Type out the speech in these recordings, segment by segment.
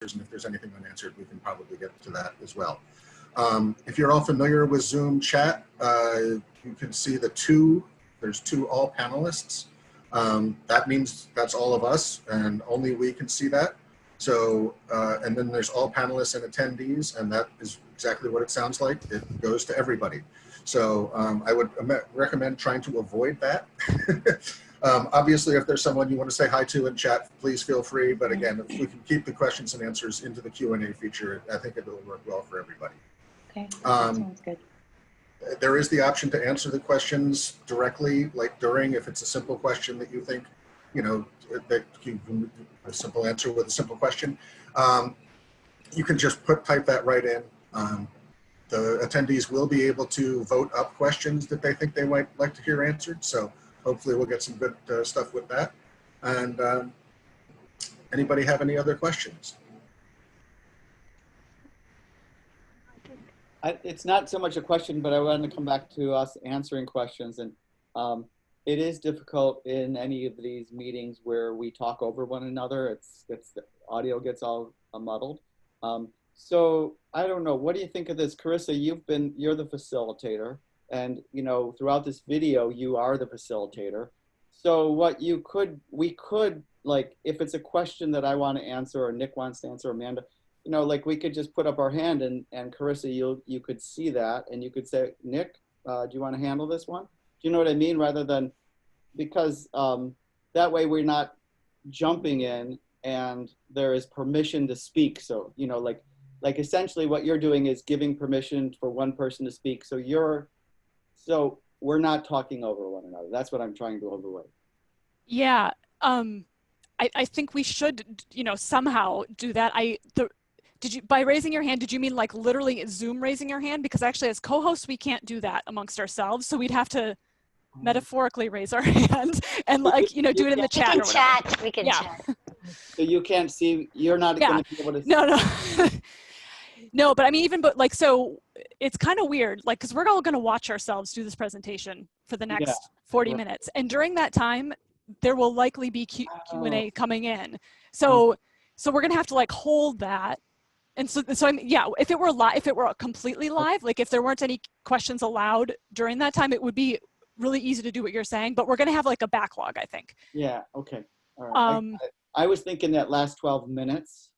answers, and if there's anything unanswered, we can probably get to that as well. If you're all familiar with Zoom chat, you can see there's two all panelists. That means that's all of us, and only we can see that. So, and then there's all panelists and attendees, and that is exactly what it sounds like. It goes to everybody. So I would recommend trying to avoid that. Obviously, if there's someone you want to say hi to in chat, please feel free. But again, if we can keep the questions and answers into the Q&A feature, I think it will work well for everybody. Okay, that sounds good. There is the option to answer the questions directly, like during, if it's a simple question that you think, you know, that you can, a simple answer with a simple question. You can just type that right in. The attendees will be able to vote up questions that they think they might like to hear answered. So hopefully we'll get some good stuff with that. And anybody have any other questions? It's not so much a question, but I wanted to come back to us answering questions. And it is difficult in any of these meetings where we talk over one another. The audio gets all muddled. So I don't know, what do you think of this? Carissa, you're the facilitator, and you know, throughout this video, you are the facilitator. So what we could, like, if it's a question that I want to answer, or Nick wants to answer, or Amanda, you know, like we could just put up our hand, and Carissa, you could see that, and you could say, Nick, do you want to handle this one? Do you know what I mean? Rather than, because that way we're not jumping in and there is permission to speak. So, you know, like essentially what you're doing is giving permission for one person to speak. So we're not talking over one another. That's what I'm trying to avoid. Yeah, I think we should, you know, somehow do that. By raising your hand, did you mean like literally Zoom raising your hand? Because actually as co-hosts, we can't do that amongst ourselves. So we'd have to metaphorically raise our hand and, like, you know, do it in the chat. We can chat. So you can't see, you're not going to be able to see. No. No, but I mean, but so it's kind of weird, like, because we're all going to watch ourselves do this presentation for the next 40 minutes. And during that time, there will likely be Q&A coming in. So we're going to have to like hold that. And so I mean, yeah, if it were completely live, like if there weren't any questions allowed during that time, it would be really easy to do what you're saying, but we're going to have like a backlog, I think. Yeah. Okay. All right. I was thinking that last 12 minutes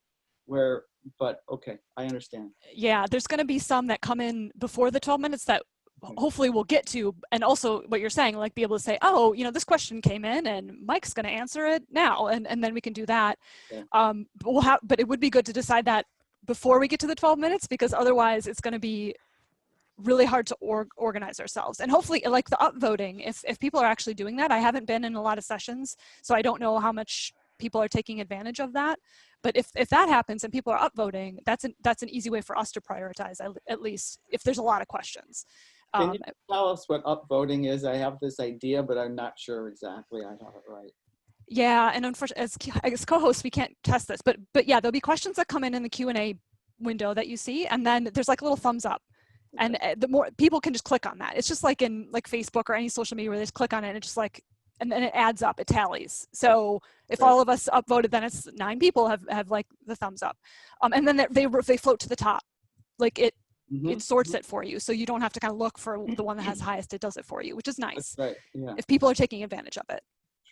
but okay, I understand. Yeah, there's going to be some that come in before the 12 minutes that hopefully we'll get to. And also what you're saying, like be able to say, oh, you know, this question came in and Mike's going to answer it now. And then we can do that. Yeah. But it would be good to decide that before we get to the 12 minutes, because otherwise it's going to be really hard to organize ourselves. And hopefully, like the upvoting, if people are actually doing that, I haven't been in a lot of sessions, so I don't know how much people are taking advantage of that. But if that happens and people are upvoting, that's an easy way for us to prioritize, at least if there's a lot of questions. Can you tell us what upvoting is? I have this idea, but I'm not sure exactly I have it right. Yeah, and unfortunately, as co-hosts, we can't test this, but yeah, there'll be questions that come in the Q&A window that you see, and then there's like a little thumbs up. And the more people can just click on that. It's just like in like Facebook or any social media where they just click on it and it's just like, and then it adds up, it tallies. So if all of us upvoted, then it's 9 people have like the thumbs up. And then they float to the top. Like it sorts it for you. So you don't have to kind of look for the one that has the highest, it does it for you, which is nice. That's right. Yeah. If people are taking advantage of it.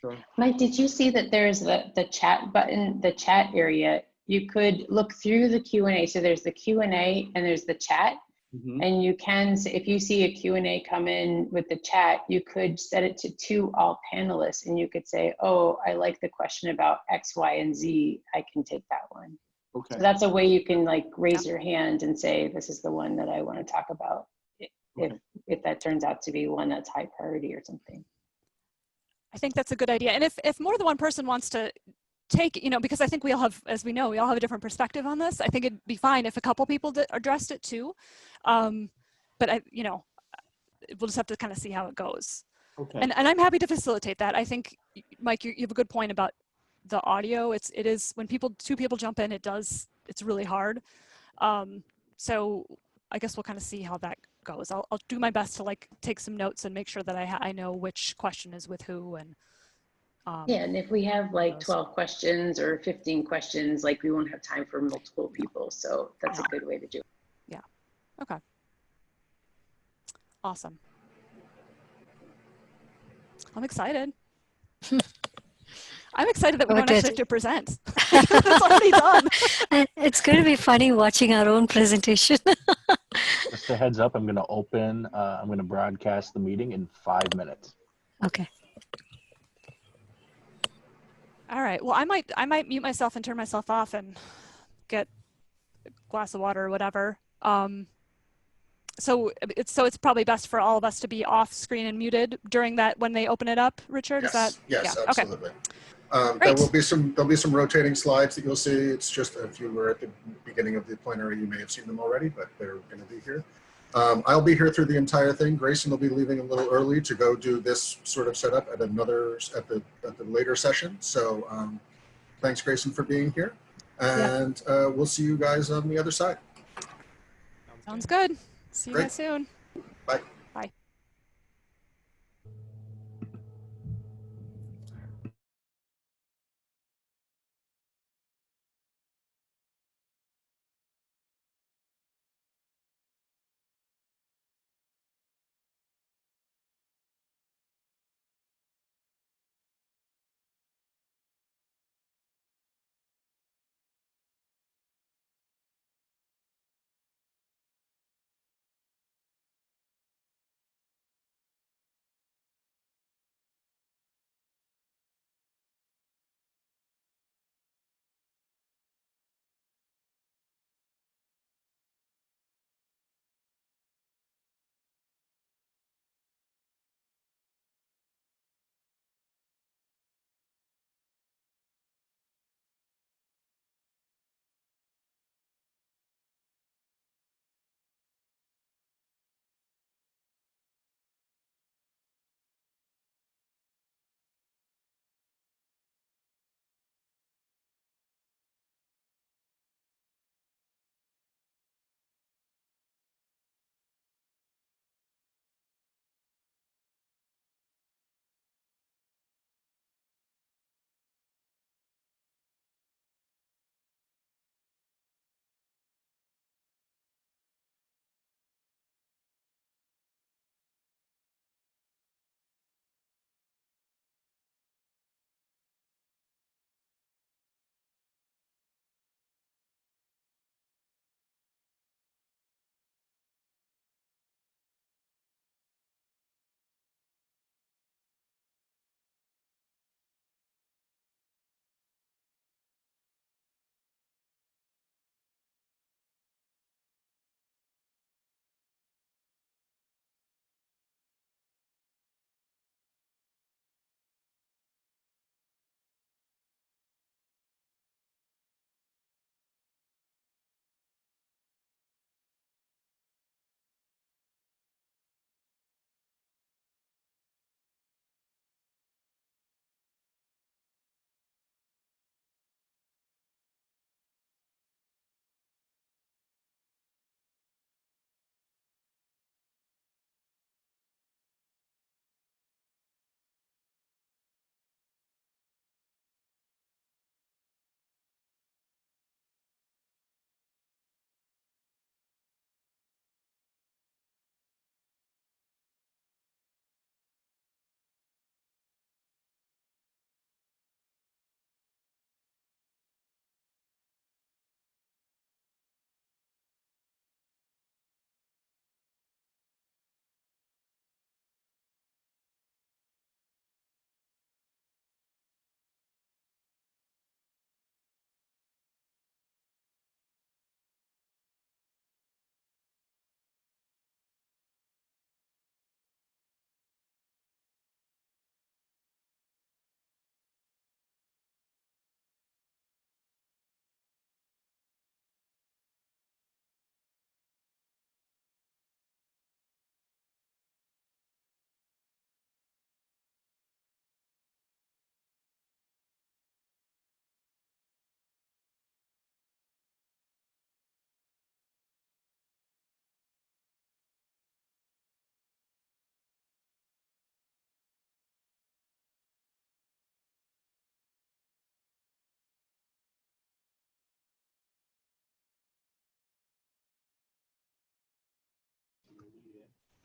Sure. Mike, did you see that there's the chat button, the chat area? You could look through the Q&A. So there's the Q&A and there's the chat. And you can, if you see a Q&A come in with the chat, you could set it to all panelists, and you could say, oh, I like the question about X, Y, and Z. I can take that one. Okay. So that's a way you can like raise your hand and say, this is the one that I want to talk about, if that turns out to be one that's high priority or something. I think that's a good idea. And if more than one person wants to take, you know, because I think we all have, as we know, we all have a different perspective on this. I think it'd be fine if a couple people addressed it too. But you know, we'll just have to kind of see how it goes. Okay. And I'm happy to facilitate that. I think, Mike, you have a good point about the audio. It is when two people jump in, it's really hard. So I guess we'll kind of see how that goes. I'll do my best to like take some notes and make sure that I know which question is with who, and Yeah, and if we have like those. 12 questions or 15 questions, like we won't have time for multiple people. So that's a good way to do it. Yeah. Okay. Awesome. I'm excited. I'm excited that we don't actually have to present. It's already done. It's going to be funny watching our own presentation. Just a heads up, I'm going to broadcast the meeting in 5 minutes. Okay. All right. Well, I might mute myself and turn myself off and get a glass of water or whatever. So it's probably best for all of us to be off screen and muted during that when they open it up. Richard, Yes, is that? yes, yeah. absolutely. Okay. There'll be some rotating slides that you'll see. It's just if you were at the beginning of the plenary, you may have seen them already, but they're going to be here. I'll be here through the entire thing. Grayson will be leaving a little early to go do this sort of setup at the later session. So thanks, Grayson, for being here, and we'll see you guys on the other side. Sounds good. See you Great. guys soon. Bye. Bye.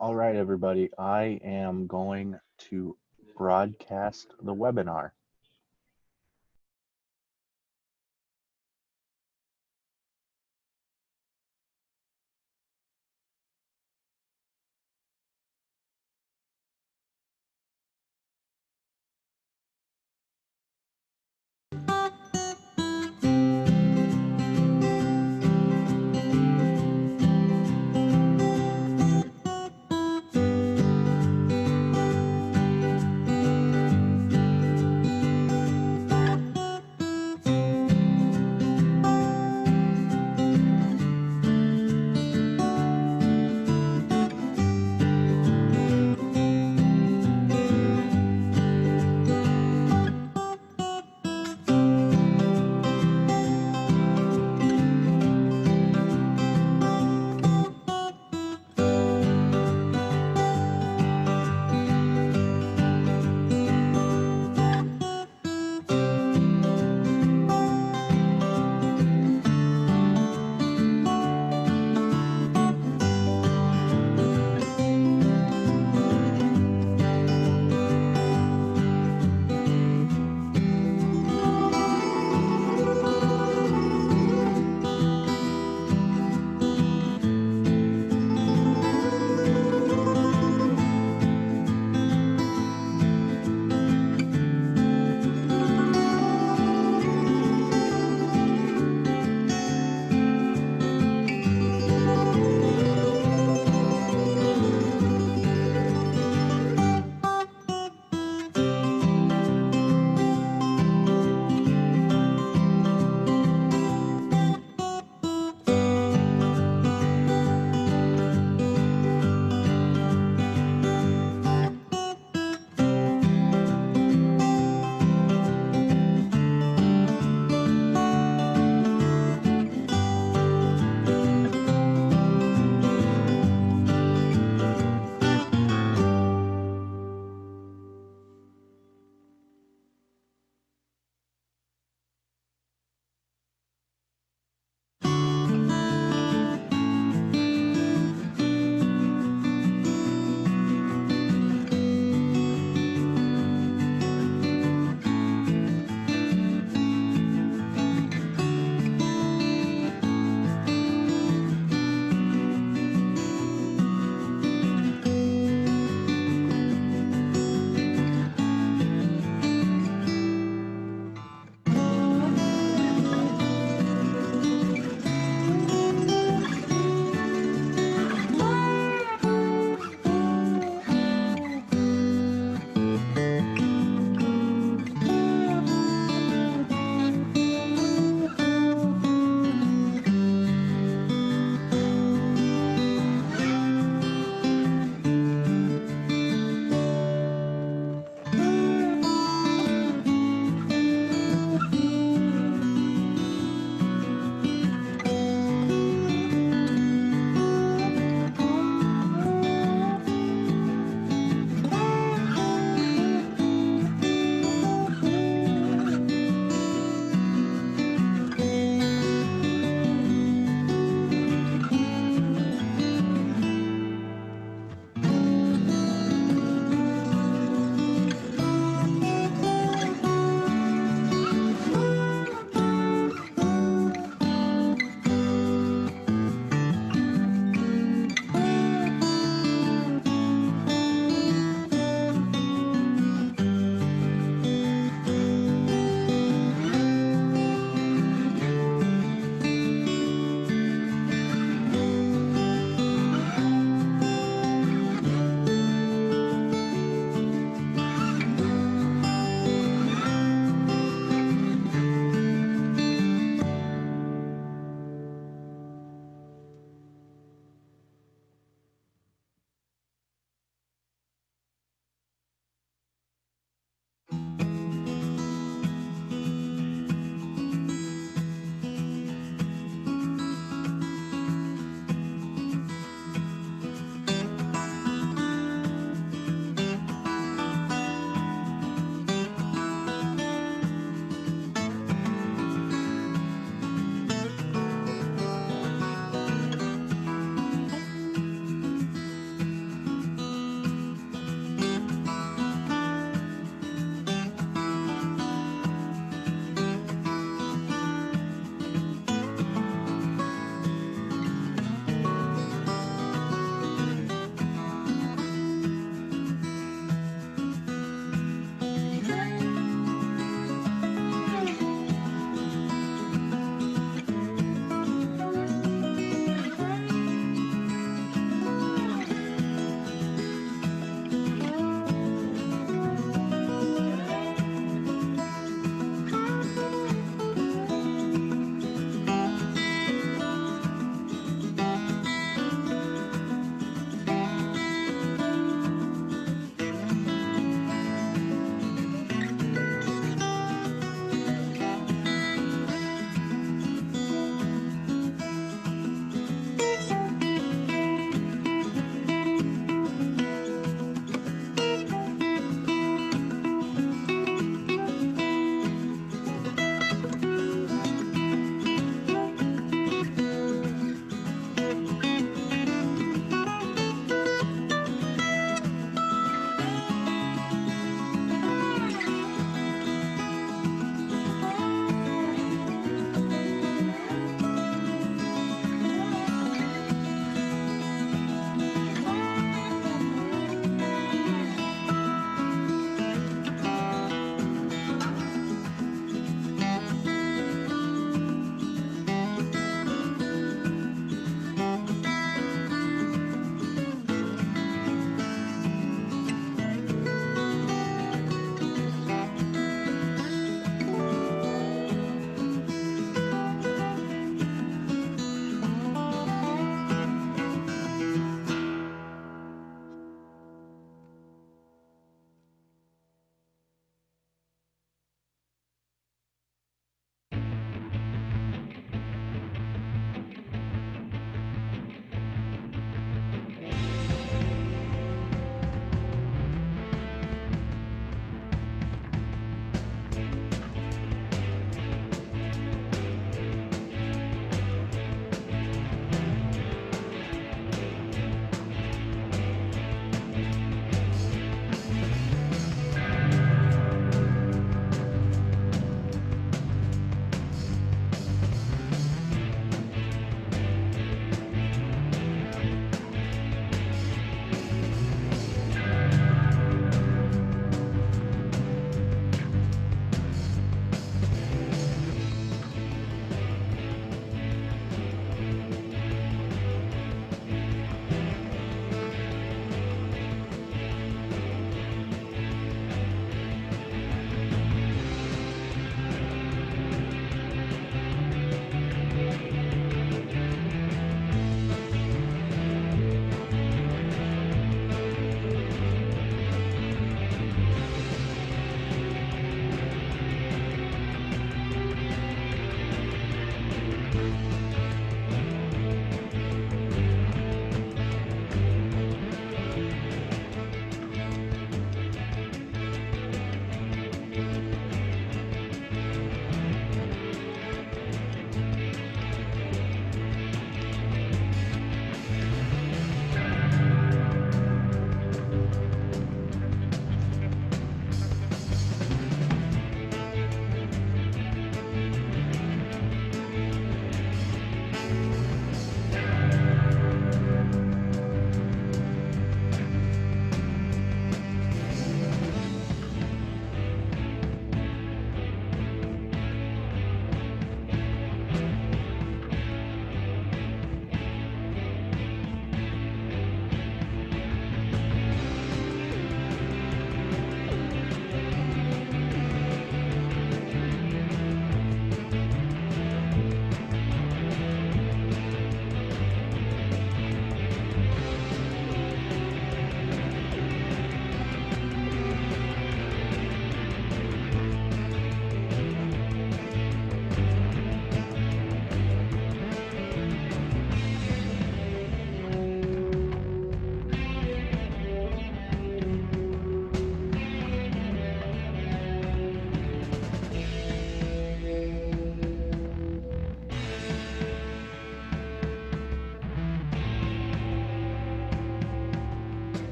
All right, everybody. I am going to broadcast the webinar.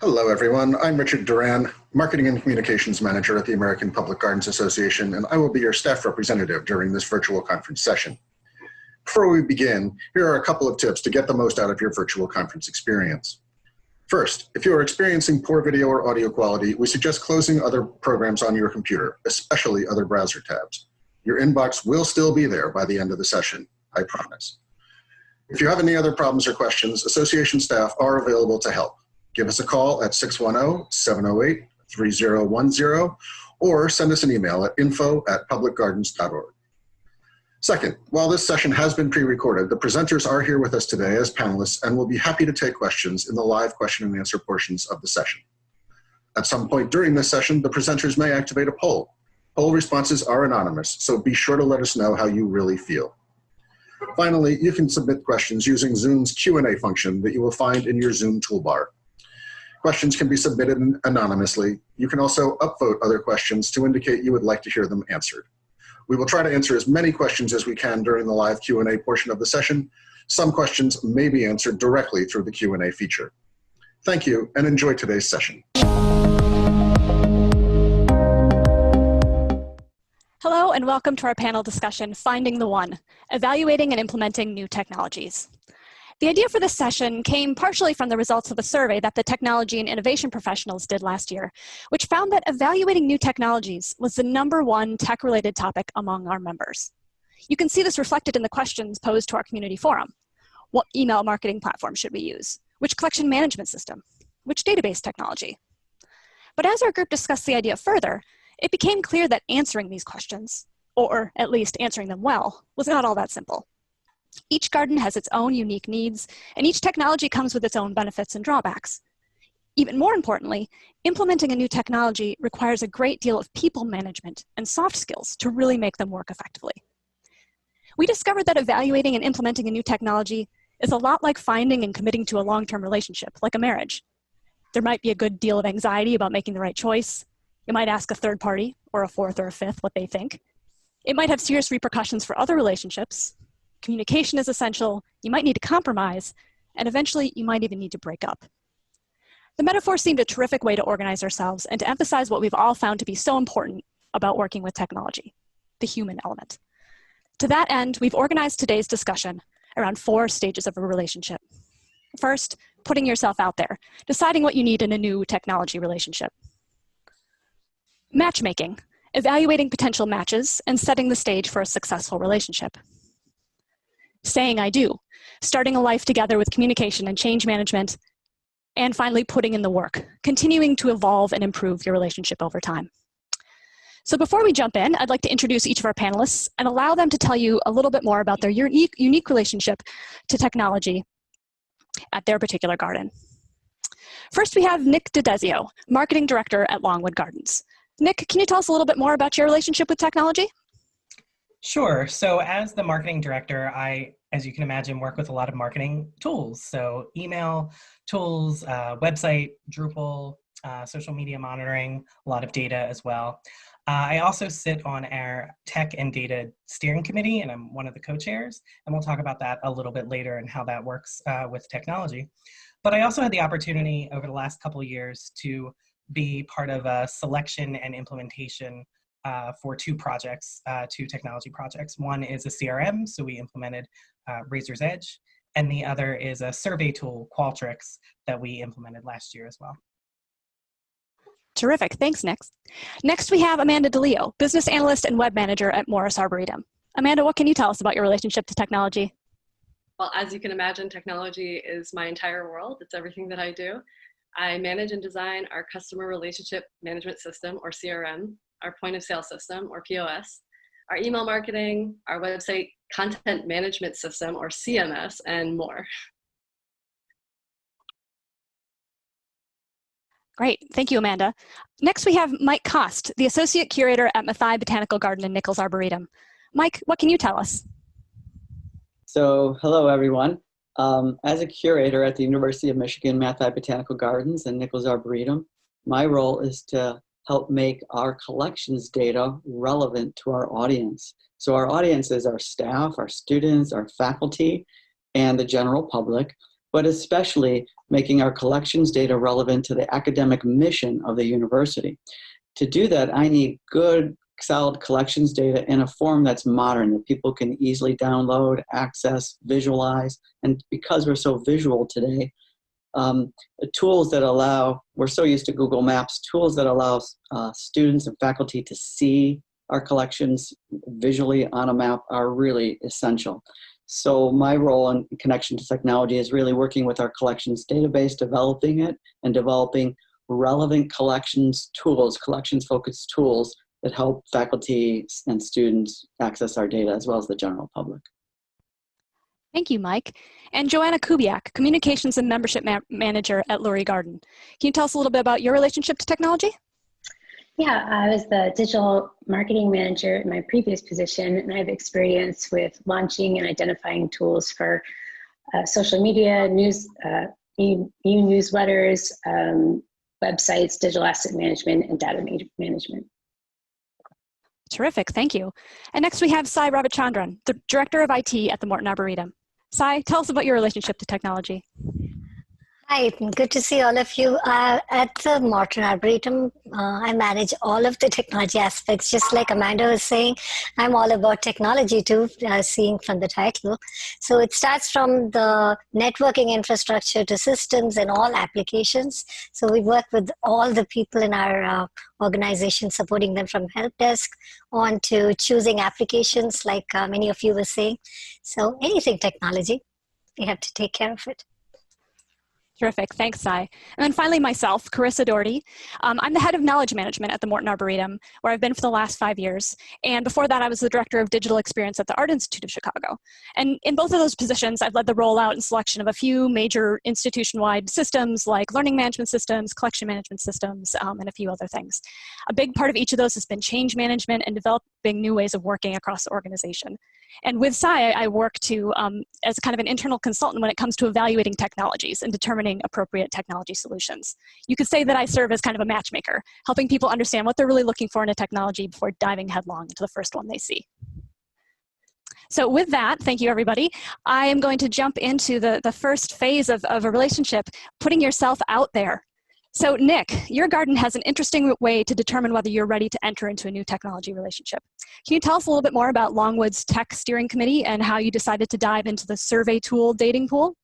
Hello, everyone. I'm Richard Duran, Marketing and Communications Manager at the American Public Gardens Association, and I will be your staff representative during this virtual conference session. Before we begin, here are a couple of tips to get the most out of your virtual conference experience. First, if you are experiencing poor video or audio quality, we suggest closing other programs on your computer, especially other browser tabs. Your inbox will still be there by the end of the session, I promise. If you have any other problems or questions, association staff are available to help. Give us a call at 610-708-3010 or send us an email at info@publicgardens.org. Second, while this session has been pre-recorded, the presenters are here with us today as panelists and will be happy to take questions in the live question and answer portions of the session. At some point during this session, the presenters may activate a poll. Poll responses are anonymous, so be sure to let us know how you really feel. Finally, you can submit questions using Zoom's Q&A function that you will find in your Zoom toolbar. Questions can be submitted anonymously. You can also upvote other questions to indicate you would like to hear them answered. We will try to answer as many questions as we can during the live Q&A portion of the session. Some questions may be answered directly through the Q&A feature. Thank you, and enjoy today's session. Hello, and welcome to our panel discussion, Finding the One, Evaluating and Implementing New Technologies. The idea for this session came partially from the results of a survey that the technology and innovation professionals did last year, which found that evaluating new technologies was the #1 tech-related topic among our members. You can see this reflected in the questions posed to our community forum. What email marketing platform should we use? Which collection management system? Which database technology? But as our group discussed the idea further, it became clear that answering these questions, or at least answering them well, was not all that simple. Each garden has its own unique needs, and each technology comes with its own benefits and drawbacks. Even more importantly, implementing a new technology requires a great deal of people management and soft skills to really make them work effectively. We discovered that evaluating and implementing a new technology is a lot like finding and committing to a long-term relationship, like a marriage. There might be a good deal of anxiety about making the right choice. You might ask a third party, or a fourth or a fifth, what they think. It might have serious repercussions for other relationships. Communication is essential, you might need to compromise, and eventually you might even need to break up. The metaphor seemed a terrific way to organize ourselves and to emphasize what we've all found to be so important about working with technology, the human element. To that end, we've organized today's discussion around 4 stages of a relationship. First, putting yourself out there, deciding what you need in a new technology relationship. Matchmaking, evaluating potential matches and setting the stage for a successful relationship. Saying I do, starting a life together with communication and change management, and finally putting in the work, continuing to evolve and improve your relationship over time. So before we jump in, I'd like to introduce each of our panelists and allow them to tell you a little bit more about their unique relationship to technology at their particular garden. First, we have Nick DeDesio, Marketing Director at Longwood Gardens. Nick, can you tell us a little bit more about your relationship with technology? Sure. So as the marketing director, I, as you can imagine, work with a lot of marketing tools. So email tools, website, Drupal, social media monitoring, a lot of data as well. I also sit on our tech and data steering committee, and I'm one of the co-chairs, and we'll talk about that a little bit later and how that works with technology. But I also had the opportunity over the last couple of years to be part of a selection and implementation for 2 projects, 2 technology projects. One is a CRM, so we implemented Razor's Edge, and the other is a survey tool, Qualtrics, that we implemented last year as well. Terrific, thanks, Nick. Next, we have Amanda DeLeo, Business Analyst and Web Manager at Morris Arboretum. Amanda, what can you tell us about your relationship to technology? Well, as you can imagine, technology is my entire world. It's everything that I do. I manage and design our customer relationship management system, or CRM, our point of sale system, or POS, our email marketing, our website content management system, or CMS, and more. Great, thank you, Amanda. Next, we have Mike Kost, the Associate Curator at Mathai Botanical Garden and Nichols Arboretum. Mike, what can you tell us? So, hello everyone. As a curator at the University of Michigan Mathai Botanical Gardens and Nichols Arboretum, my role is to help make our collections data relevant to our audience. So our audience is our staff, our students, our faculty, and the general public. but especially making our collections data relevant to the academic mission of the university. To do that, I need good, solid collections data in a form that's modern, that people can easily download, access, visualize. And because we're so visual today, tools that allow, we're so used to Google Maps, tools that allow students and faculty to see our collections visually on a map are really essential. So my role in connection to technology is really working with our collections database, developing it, and developing relevant collections tools, collections-focused tools that help faculty and students access our data as well as the general public. Thank you, Mike. And Joanna Kubiak, Communications and Membership Manager at Lurie Garden. Can you tell us a little bit about your relationship to technology? Yeah, I was the digital marketing manager in my previous position, and I have experience with launching and identifying tools for social media, news, newsletters, websites, digital asset management, and data management. Terrific, thank you. And next we have Sai Ravichandran, the Director of IT at the Morton Arboretum. Sai, tell us about your relationship to technology. Hi, good to see all of you. At the Morton Arboretum, I manage all of the technology aspects. Just like Amanda was saying, I'm all about technology too, seeing from the title. So it starts from the networking infrastructure to systems and all applications. So we work with all the people in our organization, supporting them from help desk on to choosing applications like many of you were saying. So anything technology, we have to take care of it. Terrific, thanks, Sai. And then finally myself, Carissa Doherty. I'm the head of knowledge management at the Morton Arboretum, where I've been for the last 5 years. And before that, I was the director of digital experience at the Art Institute of Chicago. And in both of those positions, I've led the rollout and selection of a few major institution-wide systems like learning management systems, collection management systems, and a few other things. A big part of each of those has been change management and developing new ways of working across the organization. And with Sai, I work to, as kind of an internal consultant when it comes to evaluating technologies and determining appropriate technology solutions. You could say that I serve as kind of a matchmaker, helping people understand what they're really looking for in a technology before diving headlong into the first one they see. So with that, thank you everybody. I am going to jump into the first phase of a relationship, putting yourself out there. So Nick, your garden has an interesting way to determine whether you're ready to enter into a new technology relationship. Can you tell us a little bit more about Longwood's Tech Steering Committee and how you decided to dive into the survey tool dating pool?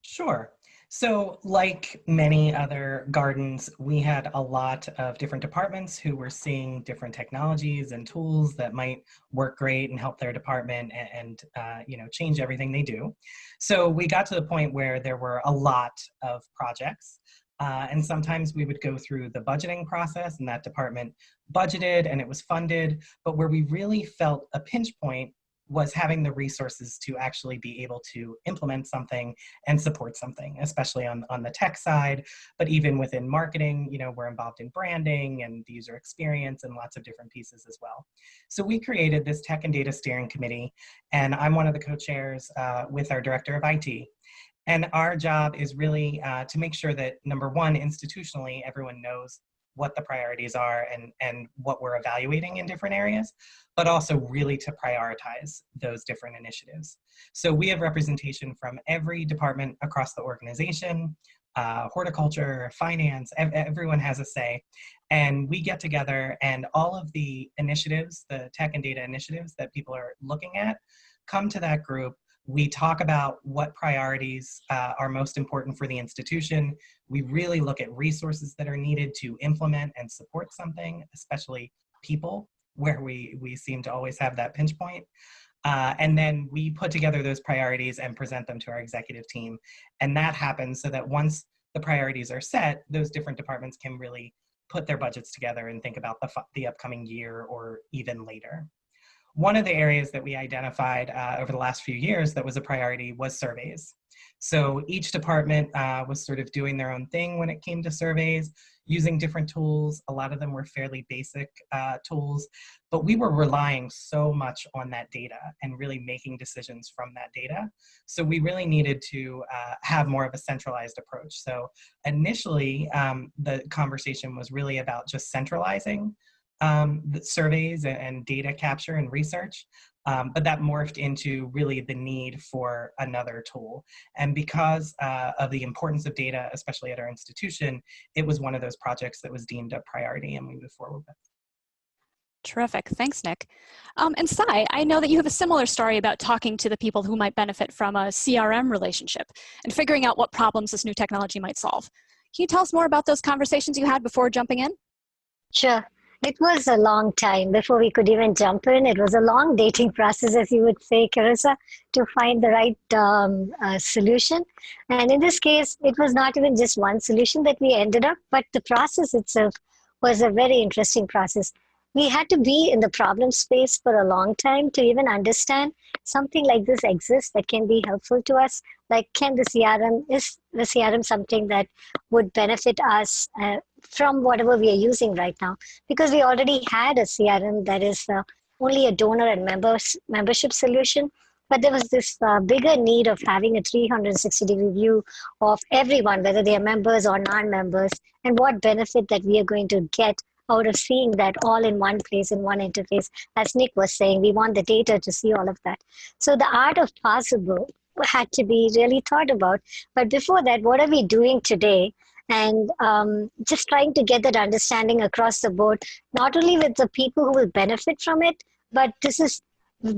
Sure. So like many other gardens, we had a lot of different departments who were seeing different technologies and tools that might work great and help their department and change everything they do. So we got to the point where there were a lot of projects. And sometimes we would go through the budgeting process and that department budgeted and it was funded, but where we really felt a pinch point was having the resources to actually be able to implement something and support something, especially on the tech side, but even within marketing, we're involved in branding and the user experience and lots of different pieces as well. So we created this Tech and Data Steering Committee, and I'm one of the co-chairs with our Director of IT. And our job is really to make sure that, number one, institutionally, everyone knows what the priorities are and what we're evaluating in different areas, but also really to prioritize those different initiatives. So we have representation from every department across the organization, horticulture, finance, everyone has a say. And we get together and all of the initiatives, the tech and data initiatives that people are looking at, come to that group. We talk about what priorities are most important for the institution. We really look at resources that are needed to implement and support something, especially people, where we seem to always have that pinch point. And then we put together those priorities and present them to our executive team. And that happens so that once the priorities are set, those different departments can really put their budgets together and think about the upcoming year or even later. One of the areas that we identified over the last few years that was a priority was surveys. So each department was sort of doing their own thing when it came to surveys, using different tools. A lot of them were fairly basic tools, but we were relying so much on that data and really making decisions from that data. So we really needed to have more of a centralized approach. So initially, the conversation was really about just centralizing the surveys and data capture and research. But that morphed into really the need for another tool. And because of the importance of data, especially at our institution, it was one of those projects that was deemed a priority and we moved forward with. Terrific. Thanks, Nick. And Sai, I know that you have a similar story about talking to the people who might benefit from a CRM relationship and figuring out what problems this new technology might solve. Can you tell us more about those conversations you had before jumping in? Sure. It was a long time before we could even jump in. It was a long dating process, as you would say, Carissa, to find the right solution. And in this case, it was not even just one solution that we ended up, but the process itself was a very interesting process. We had to be in the problem space for a long time to even understand something like this exists that can be helpful to us. Like, is the CRM something that would benefit us from whatever we are using right now? Because we already had a CRM that is only a donor and membership solution, but there was this bigger need of having a 360-degree view of everyone, whether they are members or non-members, and what benefit that we are going to get out of seeing that all in one place, in one interface. As Nick was saying, we want the data to see all of that. So the art of possible had to be really thought about. But before that, what are we doing today? And just trying to get that understanding across the board, not only with the people who will benefit from it, but this is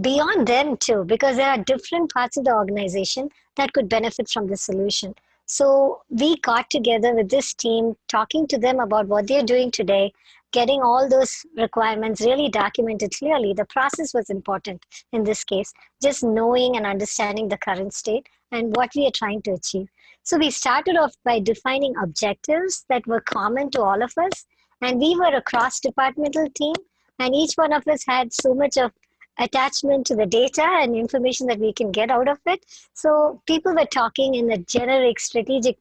beyond them too, because there are different parts of the organization that could benefit from the solution. So we got together with this team, talking to them about what they're doing today, getting all those requirements really documented clearly. The process was important in this case, just knowing and understanding the current state and what we are trying to achieve. So we started off by defining objectives that were common to all of us. And we were a cross-departmental team, and each one of us had so much of attachment to the data and information that we can get out of it. So people were talking in a generic strategic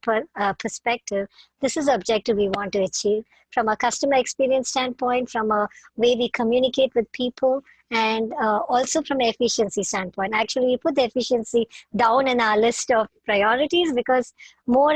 perspective. This is the objective we want to achieve from a customer experience standpoint, from a way we communicate with people, and also from an efficiency standpoint. Actually, we put the efficiency down in our list of priorities because more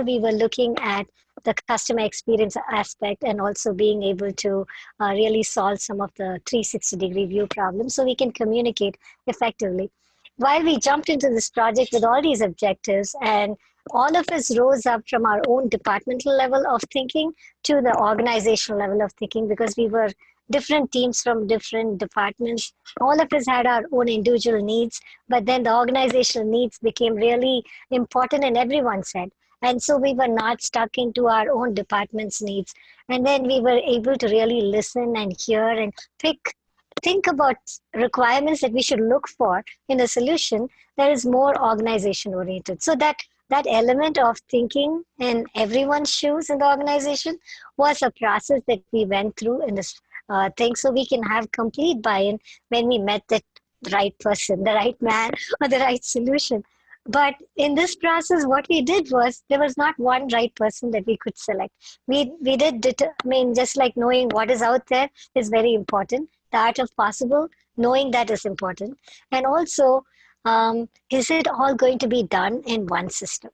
we were looking at the customer experience aspect and also being able to really solve some of the 360-degree view problems so we can communicate effectively. While we jumped into this project with all these objectives, and all of us rose up from our own departmental level of thinking to the organizational level of thinking, because we were different teams from different departments. All of us had our own individual needs, but then the organizational needs became really important in everyone's head. And so we were not stuck into our own department's needs. And then we were able to really listen and hear and think about requirements that we should look for in a solution that is more organization oriented. So that element of thinking in everyone's shoes in the organization was a process that we went through in this thing, so we can have complete buy-in when we met the right person, the right man, or the right solution. But in this process, what we did was there was not one right person that we could select. We did just like knowing what is out there is very important. The art of possible, knowing that is important. And also, is it all going to be done in one system?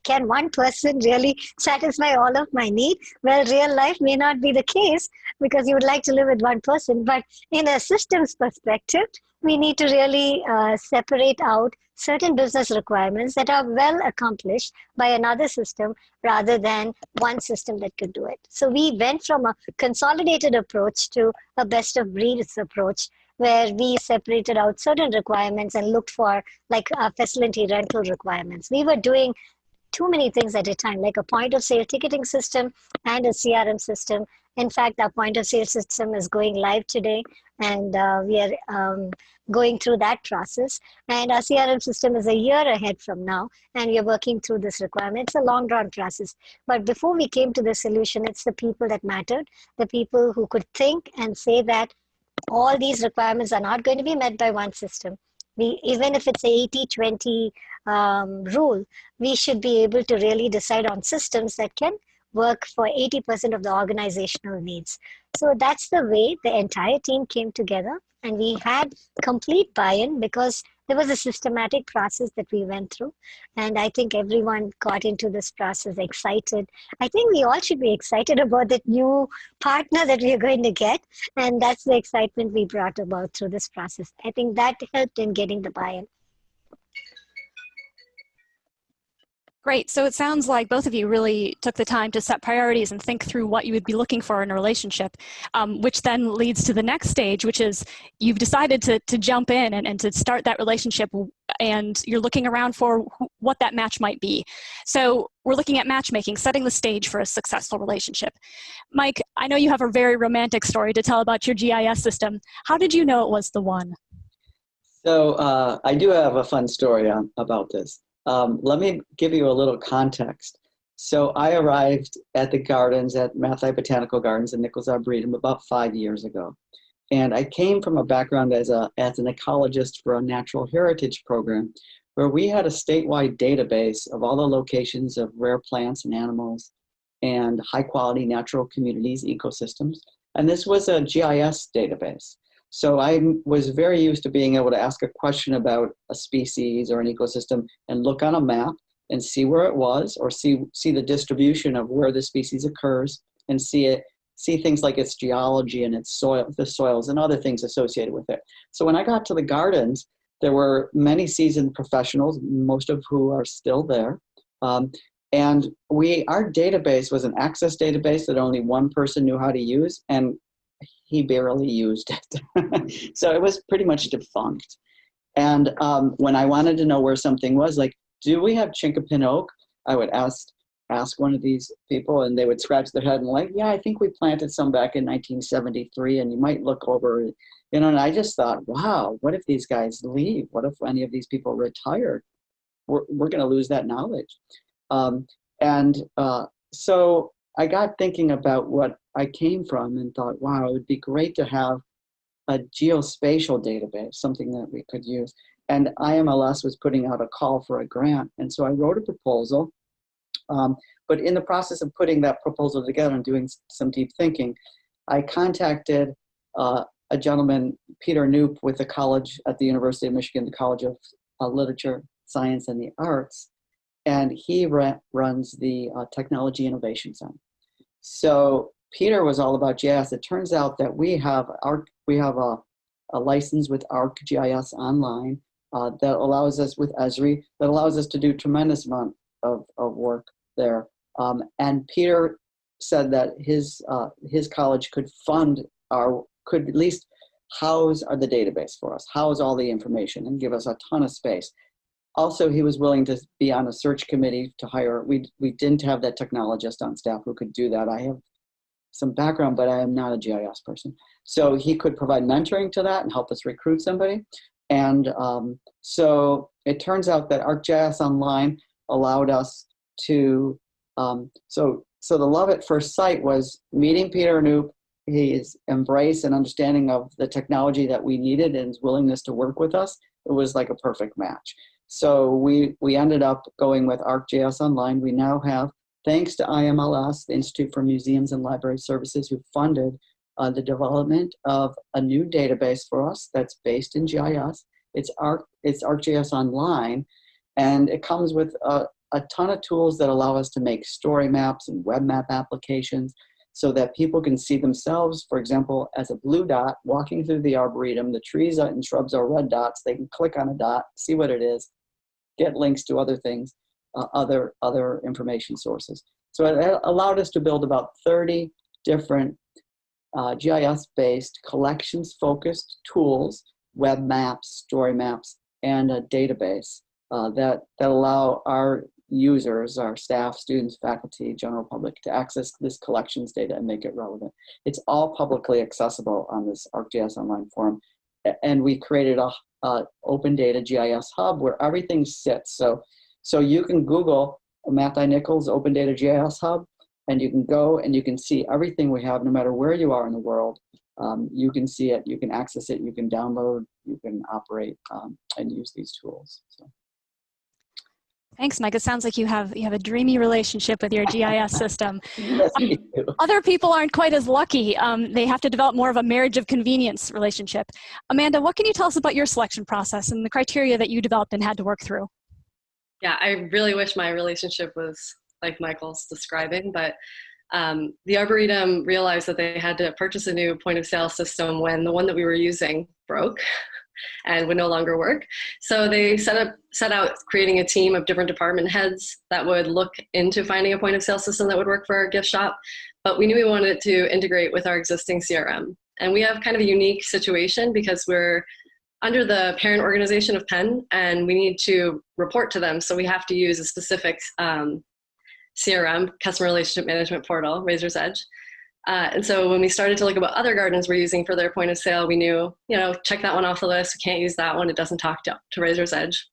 Can one person really satisfy all of my need? Well, real life may not be the case because you would like to live with one person. But in a systems perspective, we need to really separate out certain business requirements that are well accomplished by another system rather than one system that could do it. So we went from a consolidated approach to a best of breeds approach, where we separated out certain requirements and looked for like facility rental requirements. We were doing too many things at a time, like a point of sale ticketing system and a CRM system. In fact, our point of sale system is going live today, and we are going through that process. And our CRM system is a year ahead from now, and we are working through this requirement. It's a long run process. But before we came to the solution, it's the people that mattered, the people who could think and say that all these requirements are not going to be met by one system. Even if it's a 80-20 rule, we should be able to really decide on systems that can work for 80% of the organizational needs. So that's the way the entire team came together, and we had complete buy-in because there was a systematic process that we went through. And I think everyone got into this process excited. I think we all should be excited about the new partner that we are going to get. And that's the excitement we brought about through this process. I think that helped in getting the buy-in. Great. So it sounds like both of you really took the time to set priorities and think through what you would be looking for in a relationship, which then leads to the next stage, which is you've decided to jump in and to start that relationship, and you're looking around for what that match might be. So we're looking at matchmaking, setting the stage for a successful relationship. Mike, I know you have a very romantic story to tell about your GIS system. How did you know it was the one? So I do have a fun story about this. Let me give you a little context. So I arrived at the gardens at Mathi Botanical Gardens in Nichols Arboretum about 5 years ago. And I came from a background as an ecologist for a natural heritage program where we had a statewide database of all the locations of rare plants and animals and high quality natural communities, ecosystems. And this was a GIS database. So I was very used to being able to ask a question about a species or an ecosystem and look on a map and see where it was, or see the distribution of where the species occurs, and see things like its geology and its soil, the soils and other things associated with it. So when I got to the gardens, there were many seasoned professionals, most of who are still there. And our database was an access database that only one person knew how to use, and he barely used it. So it was pretty much defunct. And when I wanted to know where something was, like, do we have chinkapin oak? I would ask one of these people, and they would scratch their head and like, yeah, I think we planted some back in 1973, and you might look over, and I just thought, wow, what if these guys leave? What if any of these people retire? We're going to lose that knowledge. So I got thinking about what I came from and thought, wow, it would be great to have a geospatial database, something that we could use. And IMLS was putting out a call for a grant. And so I wrote a proposal. But in the process of putting that proposal together and doing some deep thinking, I contacted a gentleman, Peter Knoop, with the college at the University of Michigan, the College of Literature, Science, and the Arts. And he runs the Technology Innovation Center. So Peter was all about GIS. It turns out that we have a license with ArcGIS Online that allows us, with Esri, that allows us to do tremendous amount of work there. And Peter said that his college could could at least house the database for us, house all the information, and give us a ton of space. Also, he was willing to be on a search committee to hire. We didn't have that technologist on staff who could do that. I have some background, but I am not a GIS person. So he could provide mentoring to that and help us recruit somebody. And so it turns out that ArcGIS Online allowed us to, so the love at first sight was meeting Peter Knoop, his embrace and understanding of the technology that we needed and his willingness to work with us. It was like a perfect match. So we ended up going with ArcGIS Online. We now have, thanks to IMLS, the Institute for Museums and Library Services, who funded the development of a new database for us that's based in GIS. It's ArcGIS Online, and it comes with a ton of tools that allow us to make story maps and web map applications so that people can see themselves, for example, as a blue dot walking through the arboretum. The trees and shrubs are red dots. They can click on a dot, see what it is, get links to other things, other information sources. So it allowed us to build about 30 different GIS-based collections-focused tools, web maps, story maps, and a database that allow our users, our staff, students, faculty, general public to access this collections data and make it relevant. It's all publicly accessible on this ArcGIS Online forum. And we created a open data GIS hub where everything sits. So you can Google Mathi Nichols Open Data GIS Hub, and you can go and you can see everything we have, no matter where you are in the world. You can see it, you can access it, you can download, you can operate and use these tools. So. Thanks, Mike. It sounds like you have a dreamy relationship with your GIS system. Yes, we do. Other people aren't quite as lucky. They have to develop more of a marriage of convenience relationship. Amanda, what can you tell us about your selection process and the criteria that you developed and had to work through? Yeah, I really wish my relationship was like Michael's describing, but the Arboretum realized that they had to purchase a new point of sale system when the one that we were using broke and would no longer work. So they set out creating a team of different department heads that would look into finding a point of sale system that would work for our gift shop. But we knew we wanted to integrate with our existing CRM. And we have kind of a unique situation because we're under the parent organization of Penn, and we need to report to them. So we have to use a specific CRM, customer relationship management portal, Razor's Edge. And so when we started to look at what other gardens were using for their point of sale, we knew, check that one off the list. We can't use that one. It doesn't talk to Razor's Edge,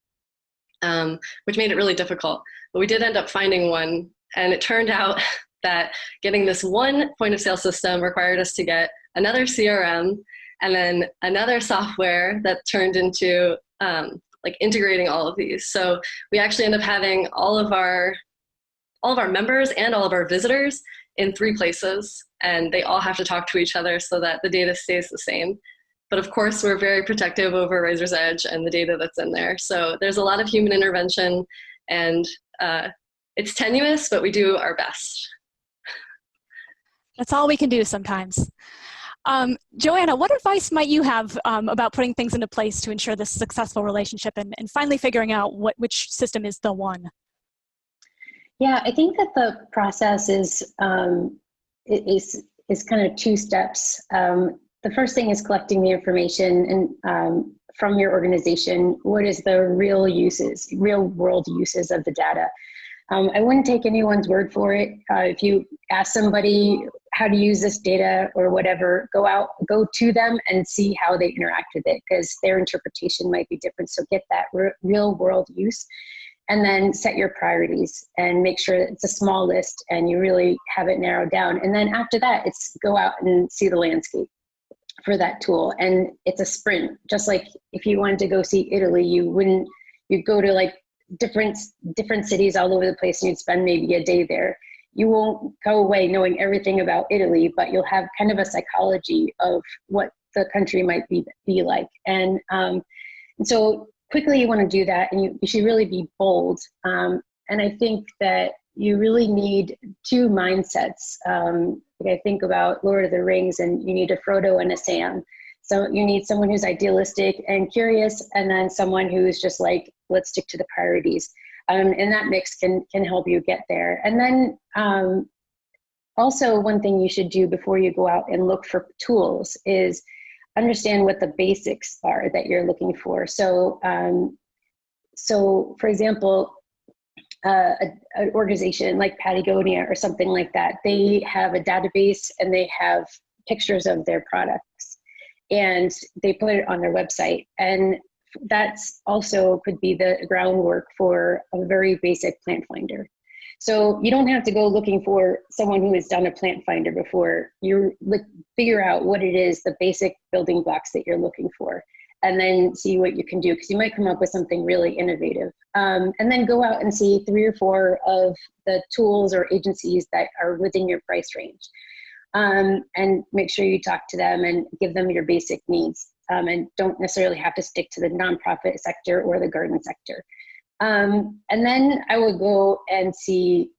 which made it really difficult. But we did end up finding one, and it turned out that getting this one point of sale system required us to get another CRM and then another software that turned into like integrating all of these. So we actually end up having all of our members and all of our visitors in 3 places, and they all have to talk to each other so that the data stays the same. But of course, we're very protective over Razor's Edge and the data that's in there. So there's a lot of human intervention, and it's tenuous, but we do our best. That's all we can do sometimes. Joanna, what advice might you have about putting things into place to ensure this successful relationship and finally figuring out which system is the one? Yeah, I think that the process is kind of 2 steps. The first thing is collecting the information and from your organization. What is the real world uses of the data? I wouldn't take anyone's word for it. If you ask somebody how to use this data or whatever, go to them and see how they interact with it, because their interpretation might be different. So get that real world use, and then set your priorities and make sure that it's a small list and you really have it narrowed down. And then after that, it's go out and see the landscape for that tool. And it's a sprint. Just like if you wanted to go see Italy, you'd go to like different cities all over the place and you'd spend maybe a day there. You won't go away knowing everything about Italy, but you'll have kind of a psychology of what the country might be like. And so quickly you want to do that, and you should really be bold. And I think that you really need 2 mindsets. Like I think about Lord of the Rings, and you need a Frodo and a Sam. So you need someone who's idealistic and curious, and then someone who's just like, let's stick to the priorities. And that mix can help you get there. And then also one thing you should do before you go out and look for tools is understand what the basics are that you're looking for. So, for example, an organization like Patagonia or something like that, they have a database and they have pictures of their products, and they put it on their website. And that's also could be the groundwork for a very basic plant finder. So you don't have to go looking for someone who has done a plant finder before. You figure out what it is, the basic building blocks that you're looking for, and then see what you can do, because you might come up with something really innovative. And then go out and see 3 or 4 of the tools or agencies that are within your price range. And make sure you talk to them and give them your basic needs. And don't necessarily have to stick to the nonprofit sector or the garden sector. And then I would go and see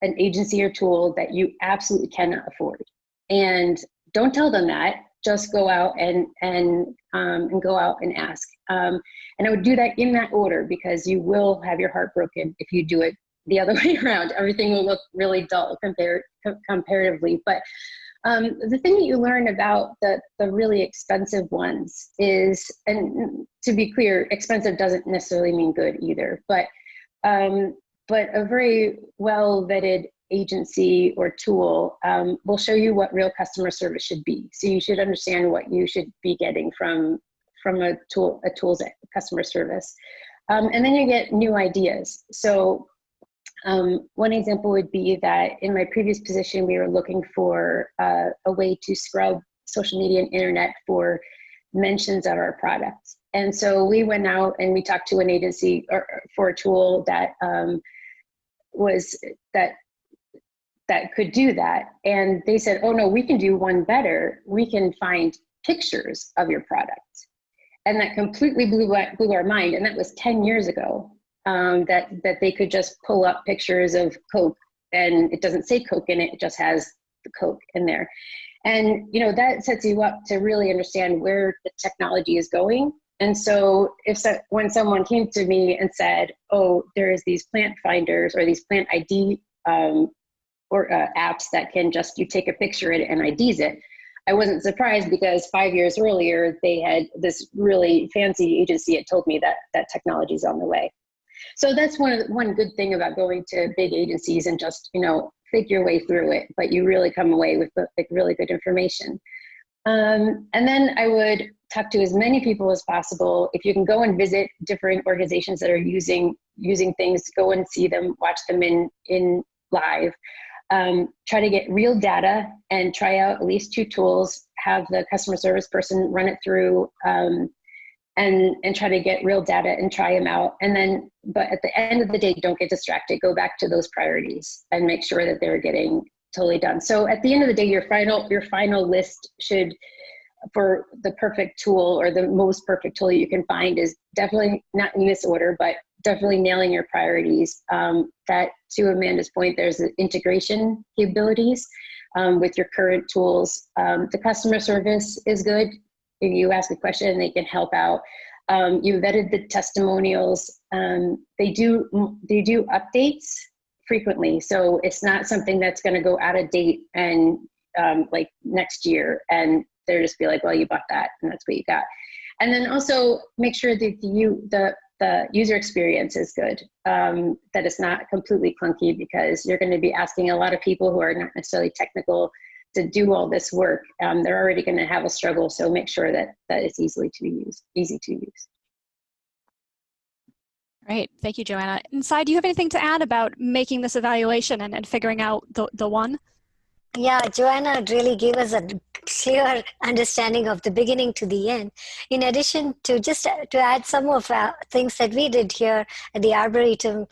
an agency or tool that you absolutely cannot afford. And don't tell them that, just go out and go out and ask. And I would do that in that order, because you will have your heart broken if you do it the other way around. Everything will look really dull comparatively. But the thing that you learn about the really expensive ones is, and to be clear, expensive doesn't necessarily mean good either, but a very well vetted agency or tool will show you what real customer service should be. So you should understand what you should be getting from a tool's customer service. And then you get new ideas. So one example would be that in my previous position, we were looking for a way to scrub social media and internet for mentions of our products. And so we went out and we talked to an agency for a tool that that could do that. And they said, oh no, we can do one better. We can find pictures of your product. And that completely blew our mind. And that was 10 years ago, that they could just pull up pictures of Coke, and it doesn't say Coke in it, it just has the Coke in there. And that sets you up to really understand where the technology is going. And so when someone came to me and said, oh, there's these plant finders or these plant ID or apps that can just, you take a picture of it and IDs it, I wasn't surprised, because 5 years earlier, they had this really fancy agency had told me that that technology is on the way. So that's one good thing about going to big agencies and just, think your way through it, but you really come away with like really good information. And then I would talk to as many people as possible. If you can go and visit different organizations that are using things, go and see them, watch them in live. Try to get real data and try out at least 2 tools, have the customer service person run it through, and try to get real data and try them out. And then, but at the end of the day, don't get distracted. Go back to those priorities and make sure that they're getting totally done. So at the end of the day, your final list should, for the perfect tool or the most perfect tool you can find, is definitely not in this order, but definitely nailing your priorities. That, to Amanda's point, there's the integration capabilities with your current tools. The customer service is good. If you ask a question, they can help out. You vetted the testimonials. They do updates frequently, so it's not something that's going to go out of date and like next year, and they'll just be like, well, you bought that, and that's what you got. And then also make sure that the user experience is good, that it's not completely clunky, because you're going to be asking a lot of people who are not necessarily technical to do all this work. They're already going to have a struggle, so make sure that it's easy to use. Great, thank you, Joanna. Inside, do you have anything to add about making this evaluation and figuring out the one? Yeah, Joanna really gave us a clear understanding of the beginning to the end. In addition to just to add some of things that we did here at the Arboretum,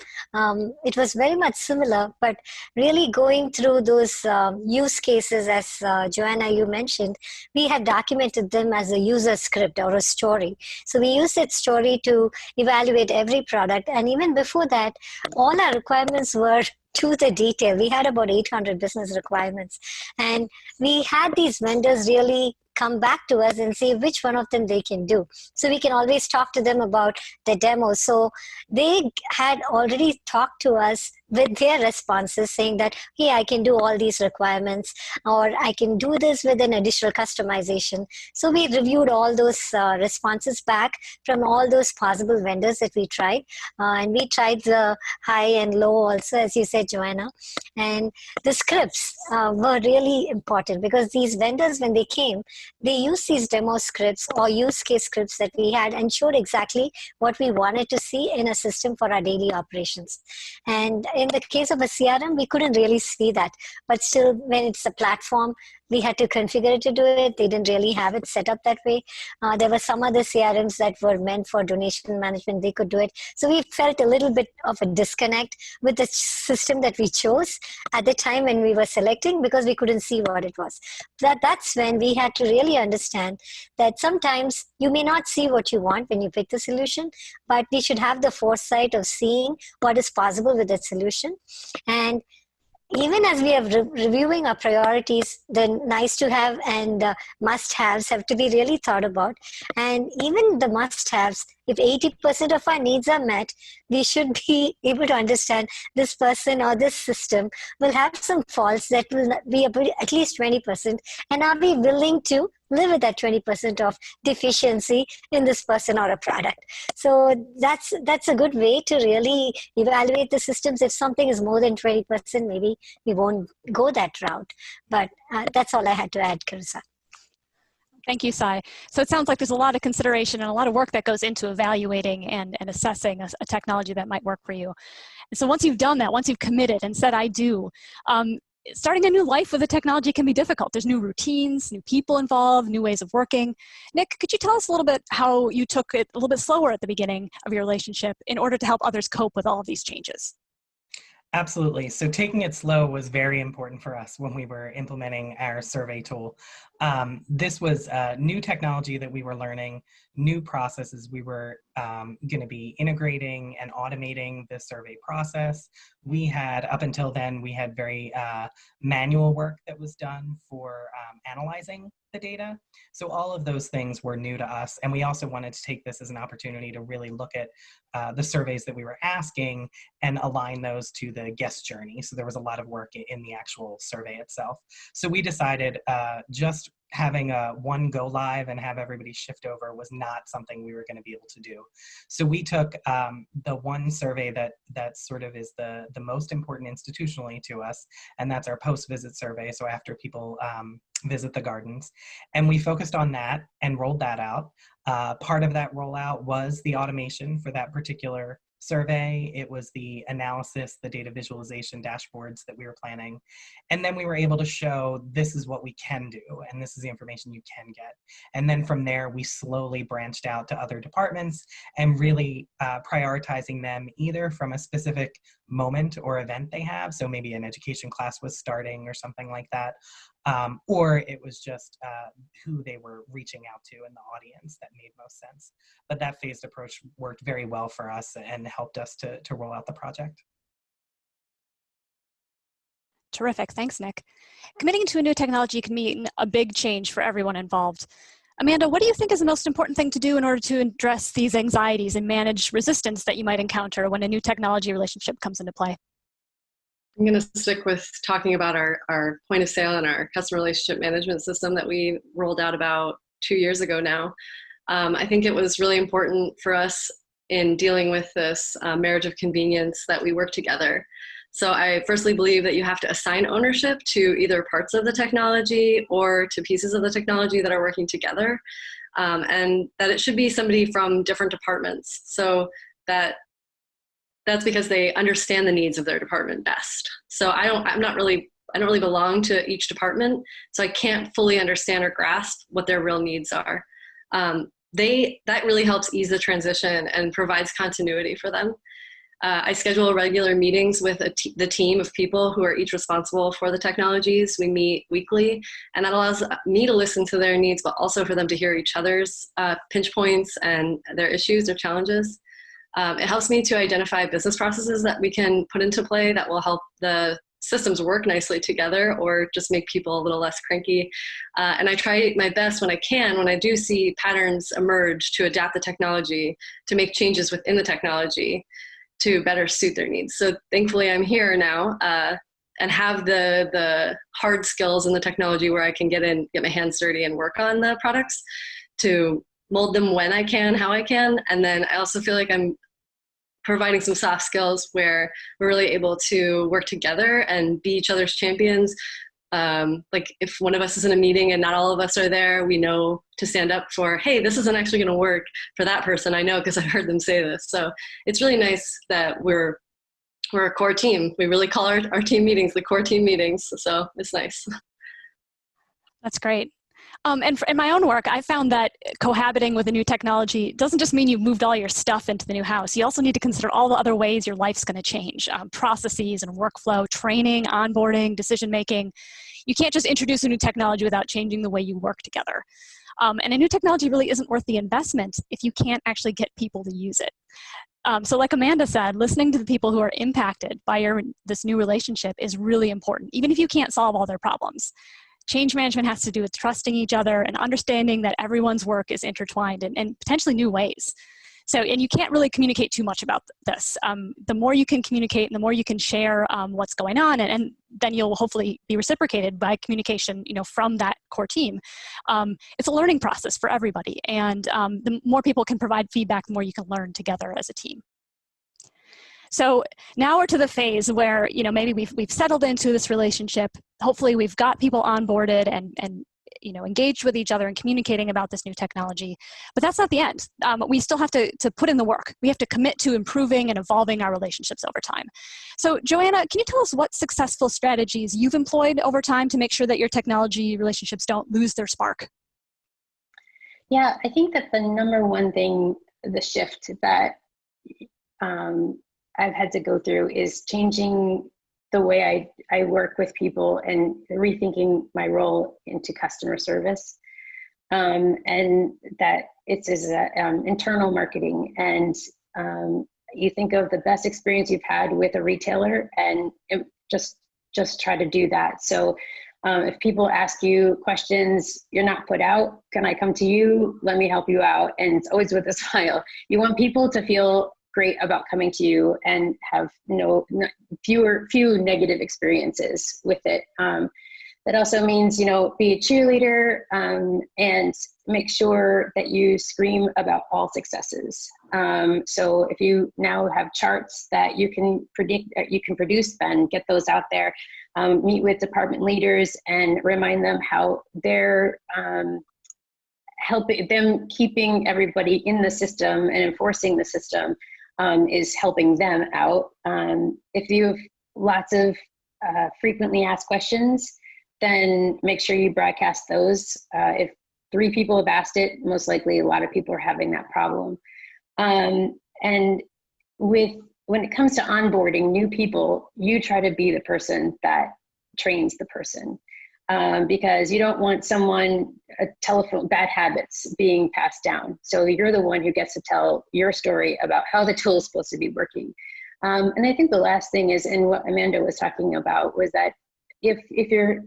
it was very much similar, but really going through those use cases, as Joanna, you mentioned, we had documented them as a user script or a story. So we used that story to evaluate every product. And even before that, all our requirements were to the detail. We had about 800 business requirements, and we had these vendors really come back to us and say which one of them they can do. So we can always talk to them about the demo. So they had already talked to us with their responses saying that, hey, I can do all these requirements, or I can do this with an additional customization. So we reviewed all those responses back from all those possible vendors that we tried. And we tried the high and low also, as you said, Joanna. And the scripts were really important, because these vendors, when they came, they used these demo scripts or use case scripts that we had and showed exactly what we wanted to see in a system for our daily operations. And in the case of a CRM, we couldn't really see that. But still, when it's a platform, we had to configure it to do it. They didn't really have it set up that way. There were some other CRMs that were meant for donation management. They could do it. So we felt a little bit of a disconnect with the system that we chose at the time when we were selecting, because we couldn't see what it was. That's when we had to really understand that sometimes you may not see what you want when you pick the solution, but we should have the foresight of seeing what is possible with that solution. And even as we are reviewing our priorities, the nice to have and must haves have to be really thought about. And even the must haves, if 80% of our needs are met, we should be able to understand this person or this system will have some faults that will be at least 20%. And are we willing to live with that 20% of deficiency in this person or a product? So that's a good way to really evaluate the systems. If something is more than 20%, maybe we won't go that route. But that's all I had to add, Carissa. Thank you, Sai. So it sounds like there's a lot of consideration and a lot of work that goes into evaluating and assessing a technology that might work for you. And so once you've done that, once you've committed and said, I do, starting a new life with a technology can be difficult. There's new routines, new people involved, new ways of working. Nick, could you tell us a little bit how you took it a little bit slower at the beginning of your relationship in order to help others cope with all of these changes? Absolutely. So taking it slow was very important for us when we were implementing our survey tool. This was new technology that we were learning, new processes we were going to be integrating and automating the survey process. We had, up until then, we had very manual work that was done for analyzing the data. So all of those things were new to us. And we also wanted to take this as an opportunity to really look at the surveys that we were asking and align those to the guest journey. So there was a lot of work in the actual survey itself. So we decided just having one go live and have everybody shift over was not something we were going to be able to do. So we took the one survey that sort of is the most important institutionally to us, and that's our post-visit survey. So after people visit the gardens, and we focused on that and rolled that out. Part of that rollout was the automation for that particular survey. It was the analysis, the data visualization dashboards that we were planning. And then we were able to show this is what we can do, and this is the information you can get. And then from there, we slowly branched out to other departments and really prioritizing them either from a specific moment or event they have. So maybe an education class was starting or something like that. Or it was just who they were reaching out to in the audience that made most sense. But that phased approach worked very well for us and helped us to roll out the project. Terrific. Thanks, Nick. Committing to a new technology can mean a big change for everyone involved. Amanda, what do you think is the most important thing to do in order to address these anxieties and manage resistance that you might encounter when a new technology relationship comes into play? I'm going to stick with talking about our point of sale and our customer relationship management system that we rolled out about 2 years ago now. I think it was really important for us in dealing with this marriage of convenience that we work together. So I firstly believe that you have to assign ownership to either parts of the technology or to pieces of the technology that are working together, and that it should be somebody from different departments. So that's because they understand the needs of their department best. So I don't really belong to each department, so I can't fully understand or grasp what their real needs are. That really helps ease the transition and provides continuity for them. I schedule regular meetings with the team of people who are each responsible for the technologies. We meet weekly, and that allows me to listen to their needs, but also for them to hear each other's pinch points and their issues, their challenges. It helps me to identify business processes that we can put into play that will help the systems work nicely together or just make people a little less cranky. And I try my best when I can, when I do see patterns emerge, to adapt the technology, to make changes within the technology to better suit their needs. So thankfully I'm here now and have the hard skills in the technology where I can get my hands dirty and work on the products to mold them when I can, how I can. And then I also feel like I'm providing some soft skills where we're really able to work together and be each other's champions. Like if one of us is in a meeting and not all of us are there, we know to stand up for, hey, this isn't actually going to work for that person. I know because I've heard them say this. So it's really nice that we're a core team. We really call our team meetings the core team meetings. So it's nice. That's great. And in my own work, I found that cohabiting with a new technology doesn't just mean you've moved all your stuff into the new house. You also need to consider all the other ways your life's going to change, processes and workflow, training, onboarding, decision-making. You can't just introduce a new technology without changing the way you work together. And a new technology really isn't worth the investment if you can't actually get people to use it. So like Amanda said, listening to the people who are impacted by this new relationship is really important, even if you can't solve all their problems. Change management has to do with trusting each other and understanding that everyone's work is intertwined in potentially new ways. So, and you can't really communicate too much about this. The more you can communicate and the more you can share what's going on, and then you'll hopefully be reciprocated by communication, from that core team. It's a learning process for everybody. And the more people can provide feedback, the more you can learn together as a team. So now we're to the phase where, maybe we've settled into this relationship. Hopefully we've got people onboarded and engaged with each other and communicating about this new technology. But that's not the end. We still have to put in the work. We have to commit to improving and evolving our relationships over time. So Joanna, can you tell us what successful strategies you've employed over time to make sure that your technology relationships don't lose their spark? Yeah, I think that the number one thing, the shift that I've had to go through is changing the way I work with people and rethinking my role into customer service. And that it's internal marketing. And you think of the best experience you've had with a retailer and just try to do that. So if people ask you questions, you're not put out. Can I come to you? Let me help you out. And it's always with a smile. You want people to feel great about coming to you and have few negative experiences with it. That also means, be a cheerleader and make sure that you scream about all successes. So if you now have charts that you can produce, then get those out there. Meet with department leaders and remind them how they're helping them, keeping everybody in the system and enforcing the system is helping them out. If you have lots of frequently asked questions, then make sure you broadcast those. If 3 people have asked it, most likely a lot of people are having that problem. And when it comes to onboarding new people, you try to be the person that trains the person. Because you don't want bad habits being passed down. So you're the one who gets to tell your story about how the tool is supposed to be working. And I think the last thing is, and what Amanda was talking about, was that if you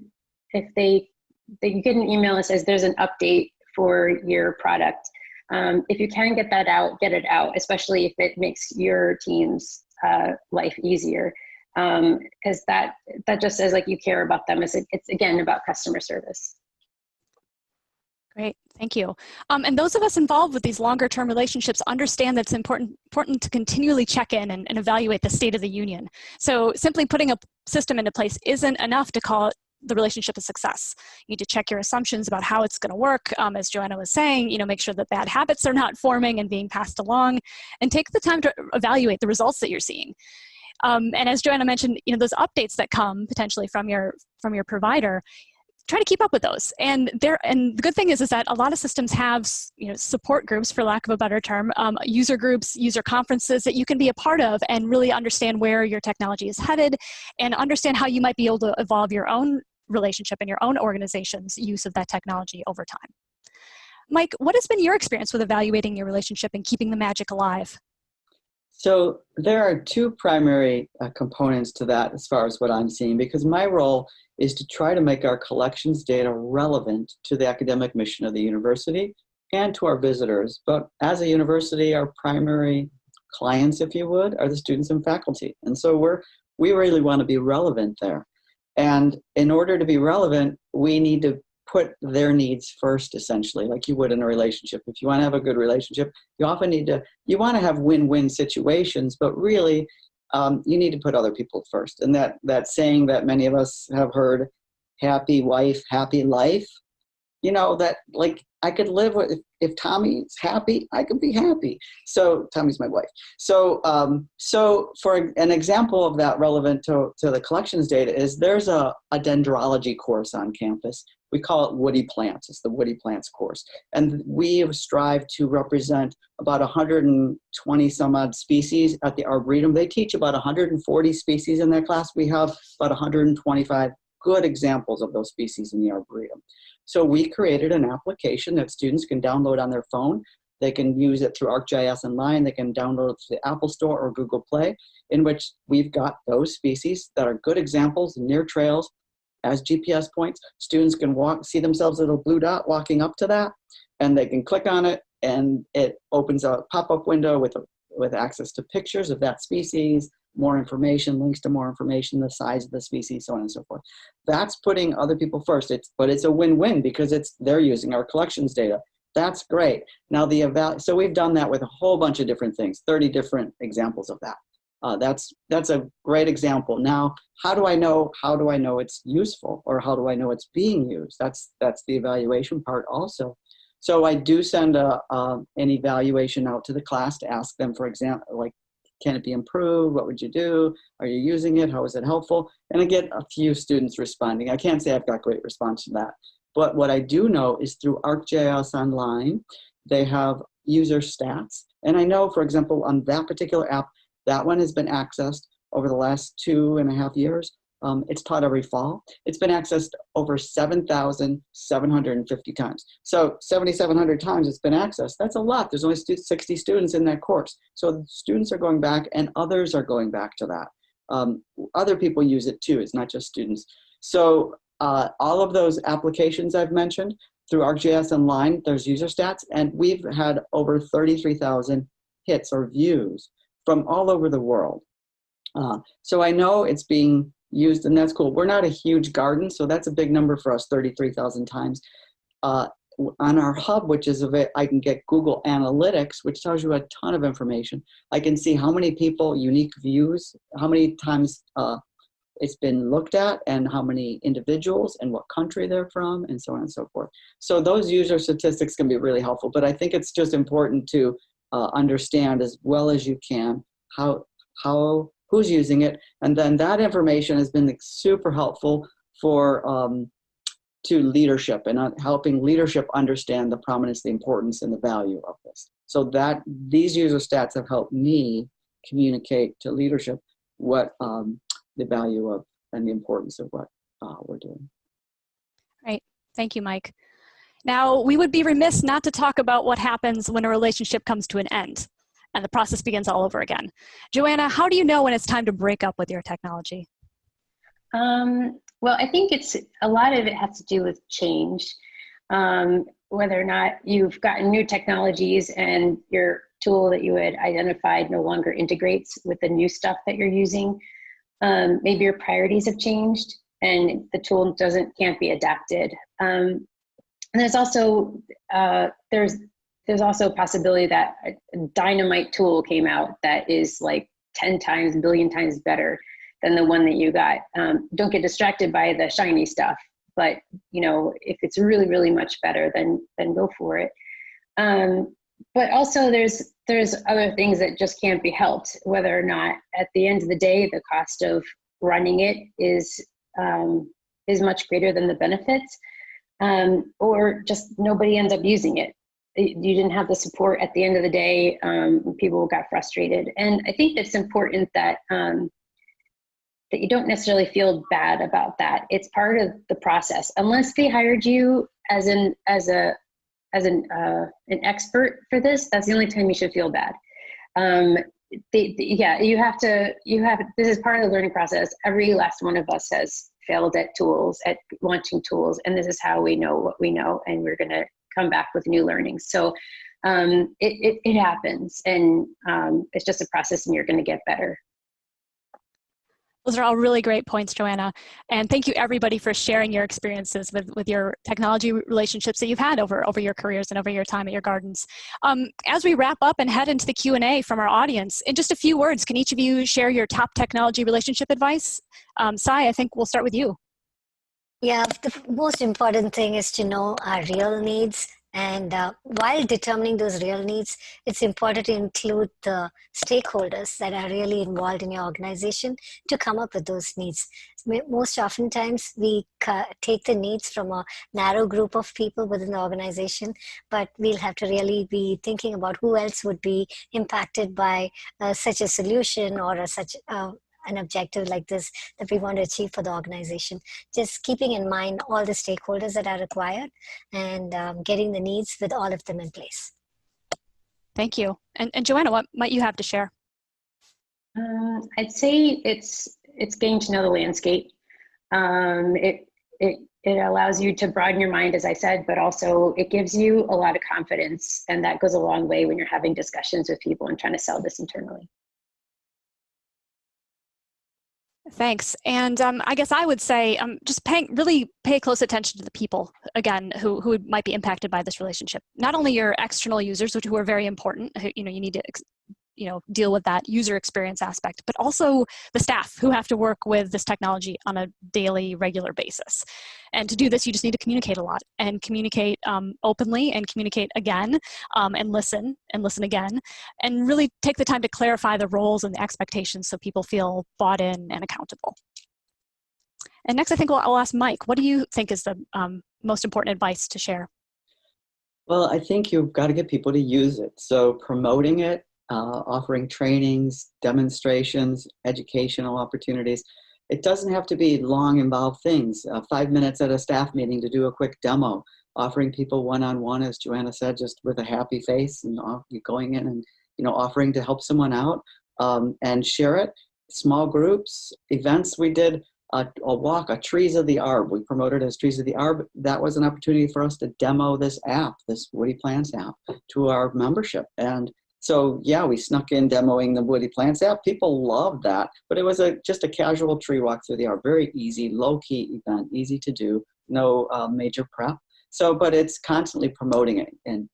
get an email that says there's an update for your product, if you can get that out, get it out, especially if it makes your team's life easier. Because that just says you care about them. It's again about customer service. Great, thank you. And those of us involved with these longer term relationships understand that it's important to continually check in and evaluate the state of the union. So simply putting a system into place isn't enough to call the relationship a success. You need to check your assumptions about how it's going to work. As Joanna was saying, make sure that bad habits are not forming and being passed along, and take the time to evaluate the results that you're seeing. And as Joanna mentioned, those updates that come potentially from your provider, try to keep up with those. And the good thing is that a lot of systems have support groups, for lack of a better term, user groups, user conferences that you can be a part of and really understand where your technology is headed and understand how you might be able to evolve your own relationship and your own organization's use of that technology over time. Mike, what has been your experience with evaluating your relationship and keeping the magic alive? So there are 2 primary components to that as far as what I'm seeing, because my role is to try to make our collections data relevant to the academic mission of the university and to our visitors. But as a university, our primary clients, if you would, are the students and faculty. And so we really want to be relevant there. And in order to be relevant, we need to put their needs first, essentially, like you would in a relationship. If you want to have a good relationship, you often you want to have win-win situations, but really you need to put other people first. And that saying that many of us have heard, happy wife, happy life, that I could live with, if Tommy's happy, I could be happy. So Tommy's my wife. So for an example of that relevant to the collections data is there's a dendrology course on campus. We call it Woody Plants. It's the Woody Plants course. And we strive to represent about 120 some odd species at the Arboretum. They teach about 140 species in that class. We have about 125 good examples of those species in the Arboretum. So we created an application that students can download on their phone. They can use it through ArcGIS Online. They can download it to the Apple Store or Google Play, in which we've got those species that are good examples near trails as GPS points. Students can see themselves a little blue dot walking up to that, and they can click on it, and it opens a pop-up window with access to pictures of that species, more information, links to more information, the size of the species, so on and so forth. That's putting other people first. But it's a win-win because they're using our collections data. That's great. Now so we've done that with a whole bunch of different things, 30 different examples of that. That's a great example. Now, how do I know it's useful, or how do I know it's being used? That's the evaluation part also. So I do send an evaluation out to the class to ask them, for example, like, can it be improved? What would you do? Are you using it? How is it helpful? And I get a few students responding. I can't say I've got great response to that. But what I do know is through ArcGIS Online, they have user stats. And I know, for example, on that particular app, that one has been accessed over the last 2.5 years. It's taught every fall. It's been accessed over 7,750 times. So 7,700 times it's been accessed. That's a lot. There's only 60 students in that course. So students are going back, and others are going back to that. Other people use it too. It's not just students. So all of those applications I've mentioned through ArcGIS Online, there's user stats, and we've had over 33,000 hits or views from all over the world. So I know it's being used, and that's cool. We're not a huge garden, so that's a big number for us, 33,000 times. On our hub, which is I can get Google Analytics, which tells you a ton of information. I can see how many people, unique views, how many times it's been looked at, and how many individuals and what country they're from, and so on and so forth. So those user statistics can be really helpful, but I think it's just important to understand as well as you can who's using it, and then that information has been super helpful for to leadership and helping leadership understand the prominence, the importance, and the value of this. So that these user stats have helped me communicate to leadership what the value of and the importance of what we're doing. Right. Thank you, Mike. Now, we would be remiss not to talk about what happens when a relationship comes to an end and the process begins all over again. Joanna, how do you know when it's time to break up with your technology? Well, I think a lot of it has to do with change. Whether or not you've gotten new technologies and your tool that you had identified no longer integrates with the new stuff that you're using. Maybe your priorities have changed and the tool can't be adapted. And there's also a possibility that a dynamite tool came out that is like 10 times, a billion times better than the one that you got. Don't get distracted by the shiny stuff, but if it's really, really much better, then go for it. But also there's other things that just can't be helped, whether or not at the end of the day, the cost of running it is much greater than the benefits, or just nobody ends up using it. You didn't have the support at the end of the day. People got frustrated. And I think it's important that you don't necessarily feel bad about that. It's part of the process. Unless they hired you as an expert for this, that's the only time you should feel bad. You have this is part of the learning process. Every last one of us has failed at launching tools, and this is how we know what we know, and we're gonna come back with new learnings. So it happens, and it's just a process, and you're gonna get better. Those are all really great points, Joanna. And thank you everybody for sharing your experiences with your technology relationships that you've had over your careers and over your time at your gardens. As we wrap up and head into the Q&A from our audience, in just a few words, can each of you share your top technology relationship advice? Sai, I think we'll start with you. Yeah, the most important thing is to know our real needs. And while determining those real needs, it's important to include the stakeholders that are really involved in your organization to come up with those needs. Most oftentimes, we take the needs from a narrow group of people within the organization, but we'll have to really be thinking about who else would be impacted by such a solution or such an objective like this that we want to achieve for the organization. Just keeping in mind all the stakeholders that are required and getting the needs with all of them in place. Thank you. And Joanna, what might you have to share? I'd say it's getting to know the landscape. It allows you to broaden your mind, as I said, but also it gives you a lot of confidence, and that goes a long way when you're having discussions with people and trying to sell this internally. Thanks. And I guess I would say just really pay close attention to the people, again, who might be impacted by this relationship. Not only your external users, who are very important, you need to deal with that user experience aspect, but also the staff who have to work with this technology on a daily, regular basis. And to do this, you just need to communicate a lot, and communicate openly, and communicate again, and listen again, and really take the time to clarify the roles and the expectations so people feel bought in and accountable. And next, I think I'll ask Mike, what do you think is the most important advice to share? Well, I think you've got to get people to use it. So promoting it, offering trainings, demonstrations, educational opportunities. It doesn't have to be long, involved things. 5 minutes at a staff meeting to do a quick demo, offering people one-on-one, as Joanna said, just with a happy face, and going in and offering to help someone out, and share it. Small groups, events. We did a walk, a Trees of the Arb. We promoted as Trees of the Arb. That was an opportunity for us to demo this app, this Woody Plants app, to our membership. And so, yeah, we snuck in demoing the Woody Plants app. People loved that, but it was just a casual tree walk through the Arb. Very easy, low-key event, easy to do, no major prep. So, but it's constantly promoting it. And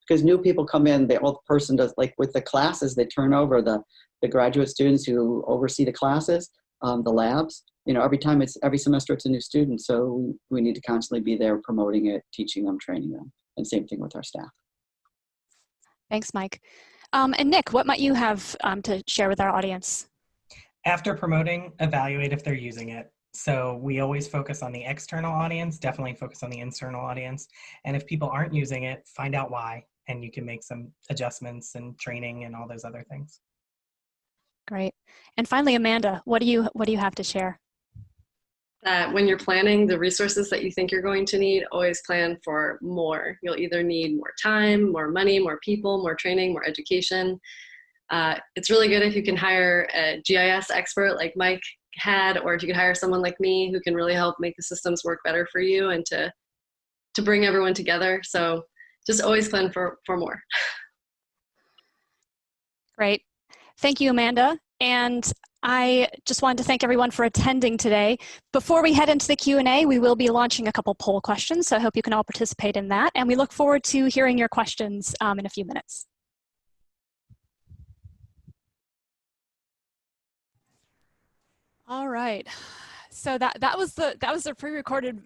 because new people come in, the old person does, like with the classes, they turn over the graduate students who oversee the classes, the labs. Every semester it's a new student. So we need to constantly be there promoting it, teaching them, training them. And same thing with our staff. Thanks, Mike. And Nick, what might you have to share with our audience? After promoting, evaluate if they're using it. So we always focus on the external audience, definitely focus on the internal audience. And if people aren't using it, find out why, and you can make some adjustments and training and all those other things. Great. And finally, Amanda, what do you have to share? That when you're planning the resources that you think you're going to need, always plan for more. You'll either need more time, more money, more people, more training, more education. It's really good if you can hire a GIS expert like Mike had, or if you could hire someone like me who can really help make the systems work better for you and to bring everyone together. So just always plan for more. Great. Thank you, Amanda. And I just wanted to thank everyone for attending today. Before we head into the Q&A, we will be launching a couple poll questions, so I hope you can all participate in that. And we look forward to hearing your questions in a few minutes. All right. So that was the pre-recorded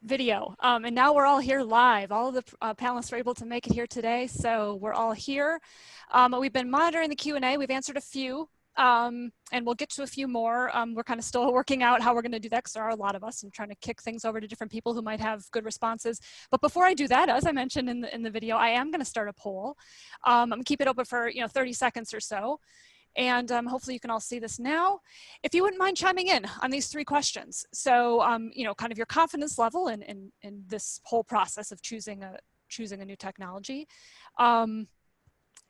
video, and now we're all here live. All of the panelists were able to make it here today, so we're all here. We've been monitoring the Q&A. We've answered a few. And we'll get to a few more. We're kind of still working out how we're going to do that, because there are a lot of us, and trying to kick things over to different people who might have good responses. But before I do that, as I mentioned in the video, I am going to start a poll. I'm going to keep it open for 30 seconds or so. And hopefully you can all see this now. If you wouldn't mind chiming in on these 3 questions. So, kind of your confidence level in this whole process of choosing a new technology.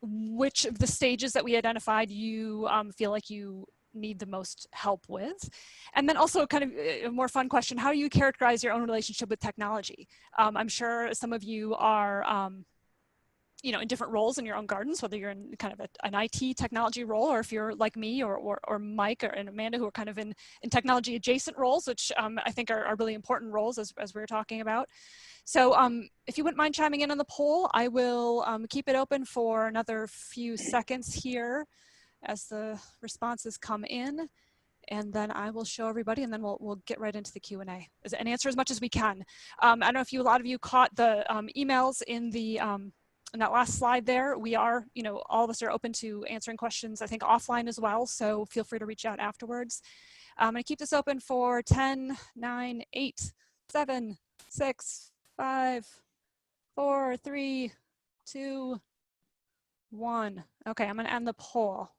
Which of the stages that we identified you feel like you need the most help with. And then also kind of a more fun question, how do you characterize your own relationship with technology? I'm sure some of you are in different roles in your own gardens, whether you're in kind of an IT technology role, or if you're like me or Mike and Amanda, who are kind of in technology adjacent roles, which I think are really important roles as we were talking about. So if you wouldn't mind chiming in on the poll, I will keep it open for another few seconds here as the responses come in. And then I will show everybody, and then we'll get right into the Q&A and answer as much as we can. I don't know if a lot of you caught the emails in that last slide there. We are, all of us are open to answering questions, I think offline as well. So feel free to reach out afterwards. I'm going to keep this open for 10, 9, 8, 7, 6, 5, 4, 3, 2, 1. Okay, I'm going to end the poll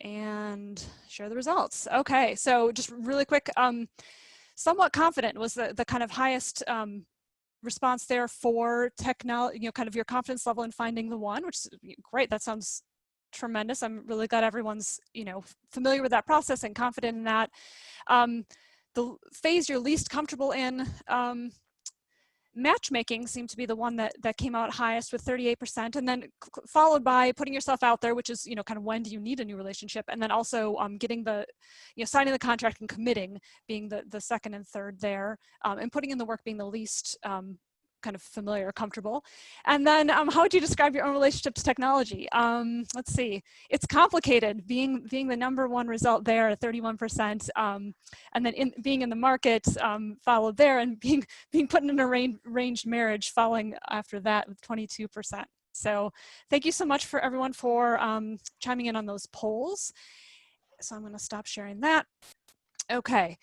and share the results. Okay, so just really quick, somewhat confident was the kind of highest response there for technology, kind of your confidence level in finding the one, which is great. That sounds tremendous. I'm really glad everyone's, familiar with that process and confident in that. The phase you're least comfortable in, matchmaking seemed to be the one that came out highest with 38%, and then followed by putting yourself out there, which is, kind of when do you need a new relationship, and then also getting the, signing the contract and committing being the second and third there, and putting in the work being the least kind of familiar or comfortable. And then how would you describe your own relationship to technology? Let's see, it's complicated, being the #1 result there at 31%, and then being in the market followed there, and being put in an arranged marriage following after that with 22%. So thank you so much for everyone for chiming in on those polls. So I'm going to stop sharing that. Okay.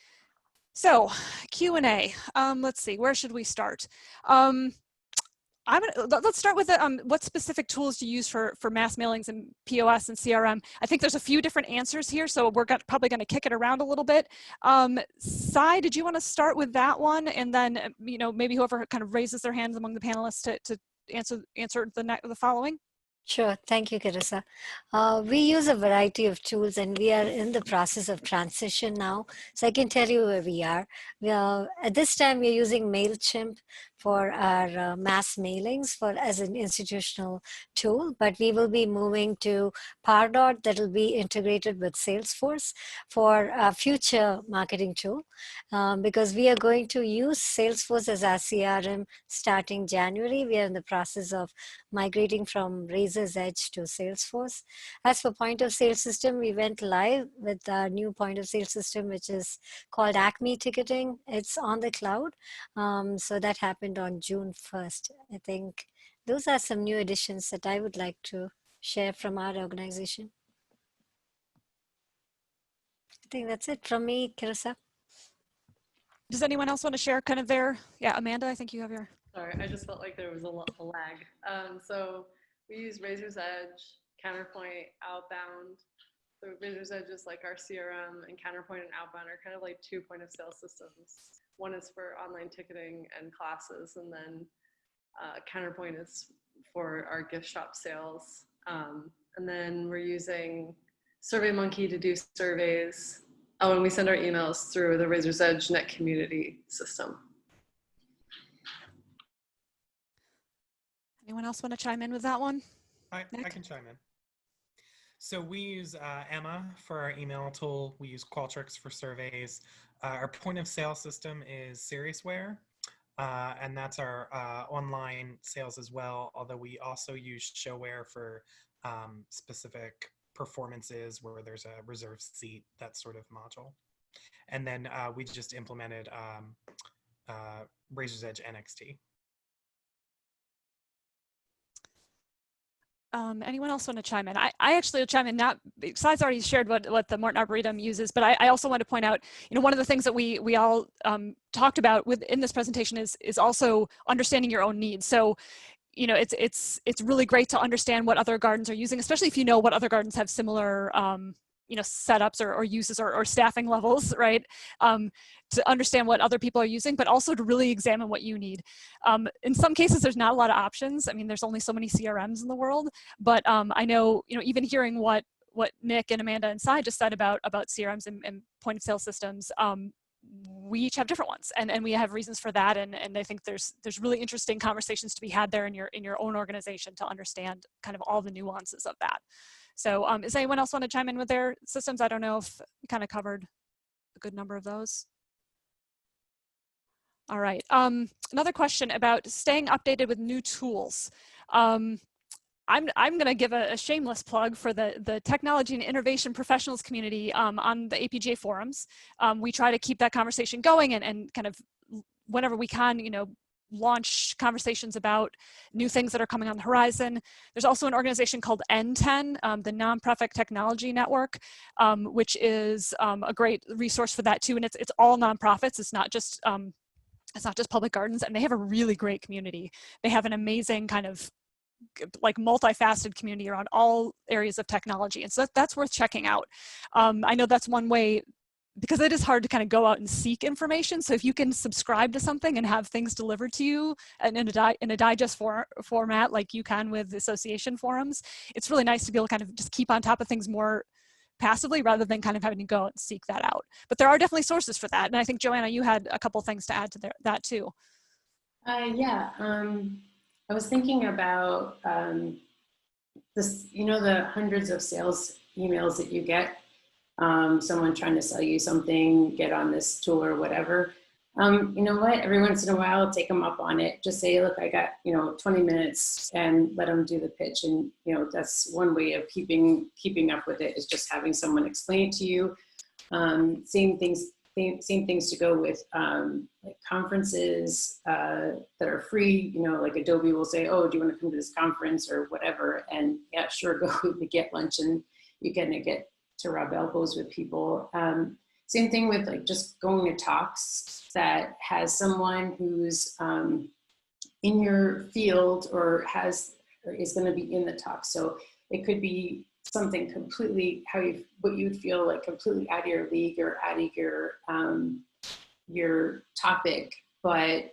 So Q&A, let's see, where should we start? Let's start with what specific tools do you use for mass mailings and POS and CRM? I think there's a few different answers here, so we're probably going to kick it around a little bit. Sai, did you want to start with that one? And then, maybe whoever kind of raises their hands among the panelists to answer the following? Sure. Thank you, Carissa. We use a variety of tools, and we are in the process of transition now. So I can tell you where we are. At this time, we're using MailChimp for our mass mailings as an institutional tool, but we will be moving to Pardot that will be integrated with Salesforce for a future marketing tool, because we are going to use Salesforce as our CRM starting January. We are in the process of migrating from Razor's Edge to Salesforce. As for point of sale system, we went live with our new point of sale system, which is called Acme Ticketing. It's on the cloud. So that happened on June 1st. I think those are some new additions that I would like to share from our organization. I think that's it from me, Carissa. Does anyone else want to share kind of their, yeah, Amanda, I think you have your. Sorry, I just felt like there was a lag. So we use Razor's Edge, Counterpoint, Outbound. So Razor's Edge is like our CRM, and Counterpoint and Outbound are kind of like 2 point of sale systems. One is for online ticketing and classes, and then Counterpoint is for our gift shop sales. And then we're using SurveyMonkey to do surveys. Oh, and we send our emails through the Razor's Edge Net Community system. Anyone else want to chime in with that one? I can chime in. So we use Emma for our email tool. We use Qualtrics for surveys. Our point of sale system is Seriousware, and that's our online sales as well, although we also use Showware for specific performances where there's a reserved seat, that sort of module. And then we just implemented Razor's Edge NXT. Anyone else want to chime in? I actually will chime in, not, Sai's already shared what the Morton Arboretum uses, but I also want to point out, one of the things that we all talked about in this presentation is also understanding your own needs. So, it's really great to understand what other gardens are using, especially if you know what other gardens have similar setups or uses or staffing levels, right? To understand what other people are using, but also to really examine what you need. In some cases, there's not a lot of options. I mean, there's only so many CRMs in the world, but I know, even hearing what Nick and Amanda and Sai just said about CRMs and point of sale systems, we each have different ones, and we have reasons for that. And I think there's really interesting conversations to be had there in your own organization to understand kind of all the nuances of that. So does anyone else want to chime in with their systems? I don't know if we kind of covered a good number of those. All right, another question about staying updated with new tools. I'm going to give a shameless plug for the technology and innovation professionals community on the APJ forums. We try to keep that conversation going and kind of whenever we can, launch conversations about new things that are coming on the horizon. There's also an organization called N10, the Nonprofit Technology Network, which is a great resource for that too. And it's all nonprofits. It's not just public gardens, and they have a really great community. They have an amazing kind of like multifaceted community around all areas of technology. And so that's worth checking out. I know that's one way, because it is hard to kind of go out and seek information. So if you can subscribe to something and have things delivered to you in a digest format like you can with association forums, it's really nice to be able to kind of just keep on top of things more passively rather than kind of having to go out and seek that out. But there are definitely sources for that. And I think, Joanna, you had a couple things to add to that too. Yeah, I was thinking about this, the hundreds of sales emails that you get, someone trying to sell you something, get on this tool or whatever. You know what? Every once in a while, I'll take them up on it. Just say, look, I got 20 minutes, and let them do the pitch. And that's one way of keeping up with it, is just having someone explain it to you. Same things to go with like conferences that are free. Like Adobe will say, oh, do you want to come to this conference or whatever? And yeah, sure, go to get lunch, and you're gonna get to rub elbows with people. Same thing with like just going to talks that has someone who's in your field or is going to be in the talk. So it could be something completely what you would feel like completely out of your league or out of your topic, but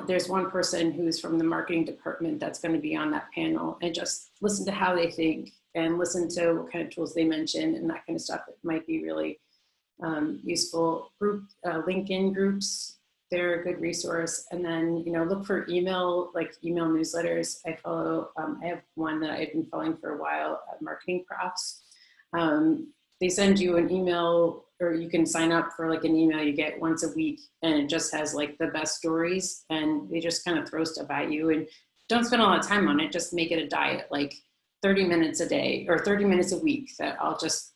there's one person who's from the marketing department that's going to be on that panel, and just listen to how they think and listen to what kind of tools they mention and that kind of stuff. It might be really useful. LinkedIn groups, they're a good resource. And then look for email newsletters. I have one that I've been following for a while, Marketing Profs. They send you an email, or you can sign up for like an email you get once a week, and it just has like the best stories, and they just kind of throw stuff at you. And don't spend a lot of time on it, just make it a diet, like 30 minutes a day or 30 minutes a week, that I'll just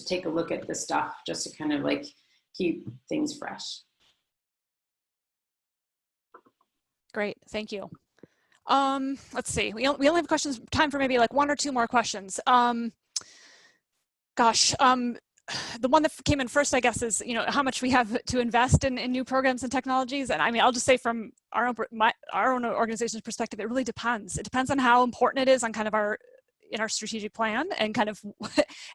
take a look at this stuff, just to kind of like keep things fresh. Great, thank you. Let's see, we only have time for maybe like one or two more questions. The one that came in first, I guess, is how much we have to invest in new programs and technologies. And I mean, I'll just say from our own organization's perspective, it really depends. It depends on how important it is on kind of in our strategic plan, and kind of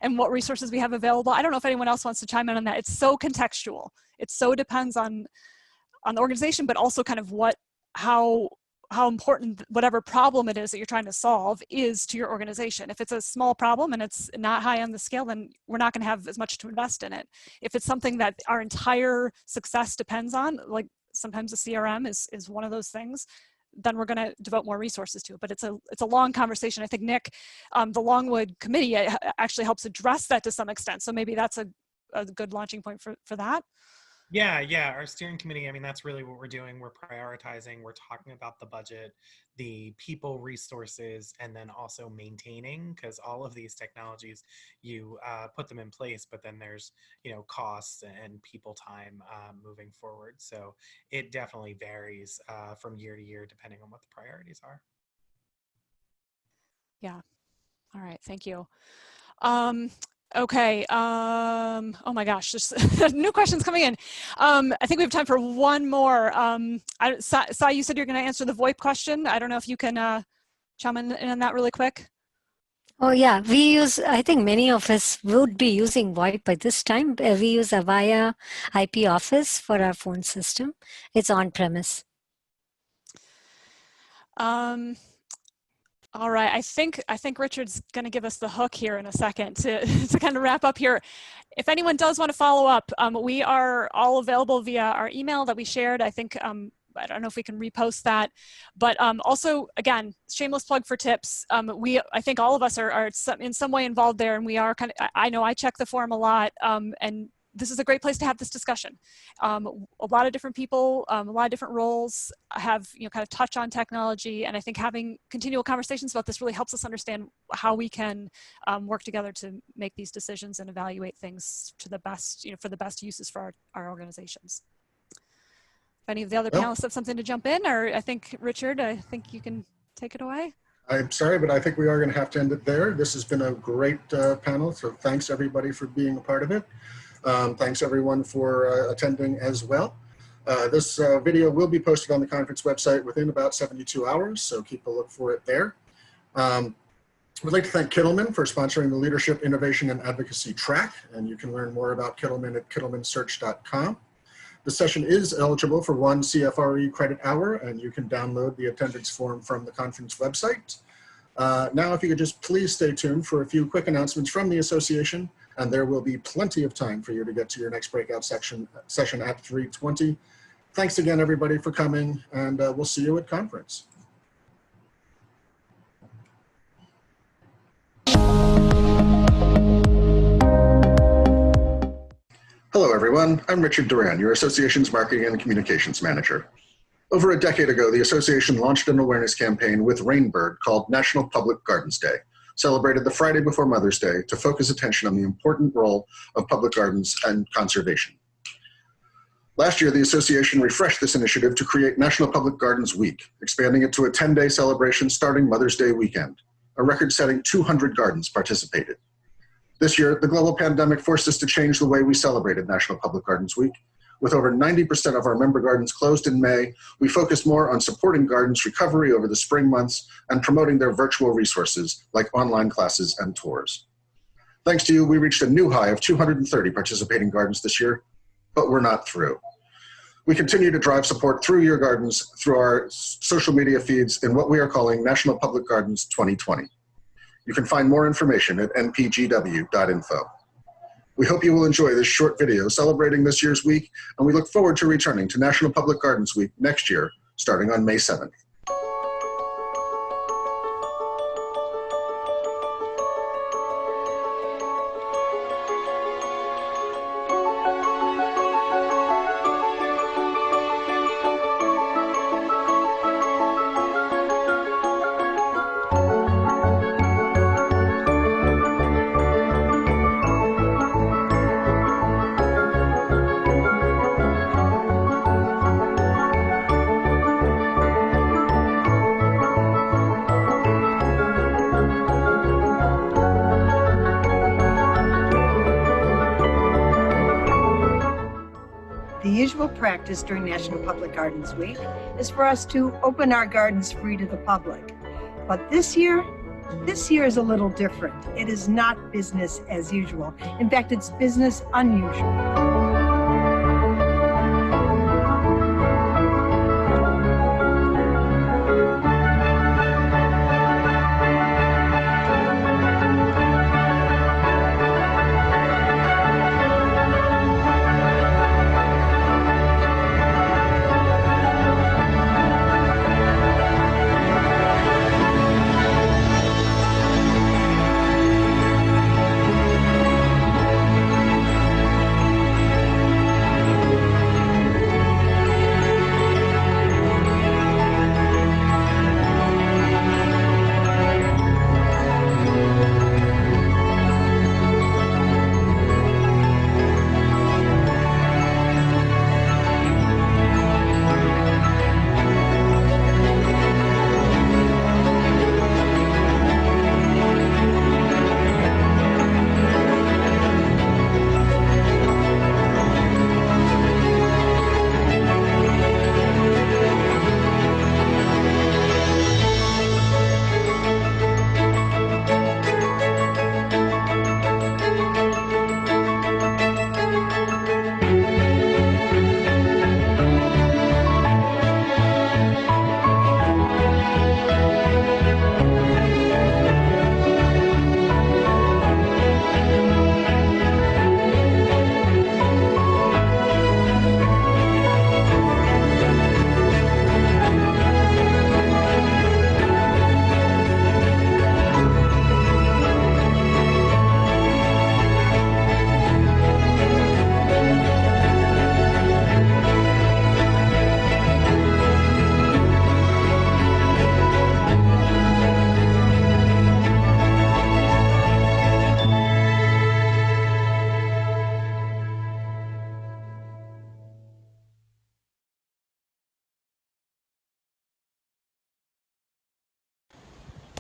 and what resources we have available. I don't know if anyone else wants to chime in on that. It's so contextual. It so depends on the organization, but also kind of how important whatever problem it is that you're trying to solve is to your organization. If it's a small problem and it's not high on the scale, then we're not going to have as much to invest in it. If it's something that our entire success depends on, like sometimes the CRM is one of those things, then we're going to devote more resources to it. But it's a long conversation. I think Nick, the Longwood Committee actually helps address that to some extent. So maybe that's a good launching point for that. Yeah, our steering committee, I mean, that's really what we're doing. We're prioritizing, we're talking about the budget, the people resources, and then also maintaining, because all of these technologies, you put them in place, but then there's, costs and people time moving forward. So it definitely varies from year to year, depending on what the priorities are. Yeah. All right. Thank you. Okay. Oh my gosh, there's new questions coming in. I think we have time for one more. Sai, you said you're going to answer the VoIP question. I don't know if you can chime in on that really quick. Oh yeah, I think many of us would be using VoIP by this time. We use Avaya IP Office for our phone system. It's on premise. All right, I think Richard's going to give us the hook here in a second to kind of wrap up here. If anyone does want to follow up, we are all available via our email that we shared. I think, I don't know if we can repost that, but also, again, shameless plug for tips. I think all of us are in some way involved there, and we are I know I check the forum a lot, and this is a great place to have this discussion. A lot of different people, a lot of different roles have, kind of touch on technology. And I think having continual conversations about this really helps us understand how we can work together to make these decisions and evaluate things to the best, for the best uses for our organizations. If any of the other panelists have something to jump in, or I think, Richard, I think you can take it away. I'm sorry, but I think we are going to have to end it there. This has been a great panel, so thanks everybody for being a part of it. Thanks everyone for attending as well. This video will be posted on the conference website within about 72 hours, so keep a look for it there. We'd like to thank Kittleman for sponsoring the Leadership, Innovation, and Advocacy track, and you can learn more about Kittleman at kittlemansearch.com. The session is eligible for 1 CFRE credit hour, and you can download the attendance form from the conference website. Now, if you could just please stay tuned for a few quick announcements from the association, and there will be plenty of time for you to get to your next breakout session at 3:20. Thanks again, everybody, for coming, and we'll see you at conference. Hello, everyone. everyone. I'm Richard Duran, your association's Marketing and Communications Manager. Over a decade ago, the association launched an awareness campaign with Rainbird called National Public Gardens Day, celebrated the Friday before Mother's Day to focus attention on the important role of public gardens and conservation. Last year, the association refreshed this initiative to create National Public Gardens Week, expanding it to a 10-day celebration starting Mother's Day weekend. A record-setting 200 gardens participated. This year, the global pandemic forced us to change the way we celebrated National Public Gardens Week. With over 90% of our member gardens closed in May, we focused more on supporting gardens' recovery over the spring months and promoting their virtual resources like online classes and tours. Thanks to you, we reached a new high of 230 participating gardens this year, but we're not through. We continue to drive support through your gardens through our social media feeds in what we are calling National Public Gardens 2020. You can find more information at npgw.info. We hope you will enjoy this short video celebrating this year's week, and we look forward to returning to National Public Gardens Week next year, starting on May 7th. The usual practice during National Public Gardens Week is for us to open our gardens free to the public. But this year is a little different. It is not business as usual. In fact, it's business unusual.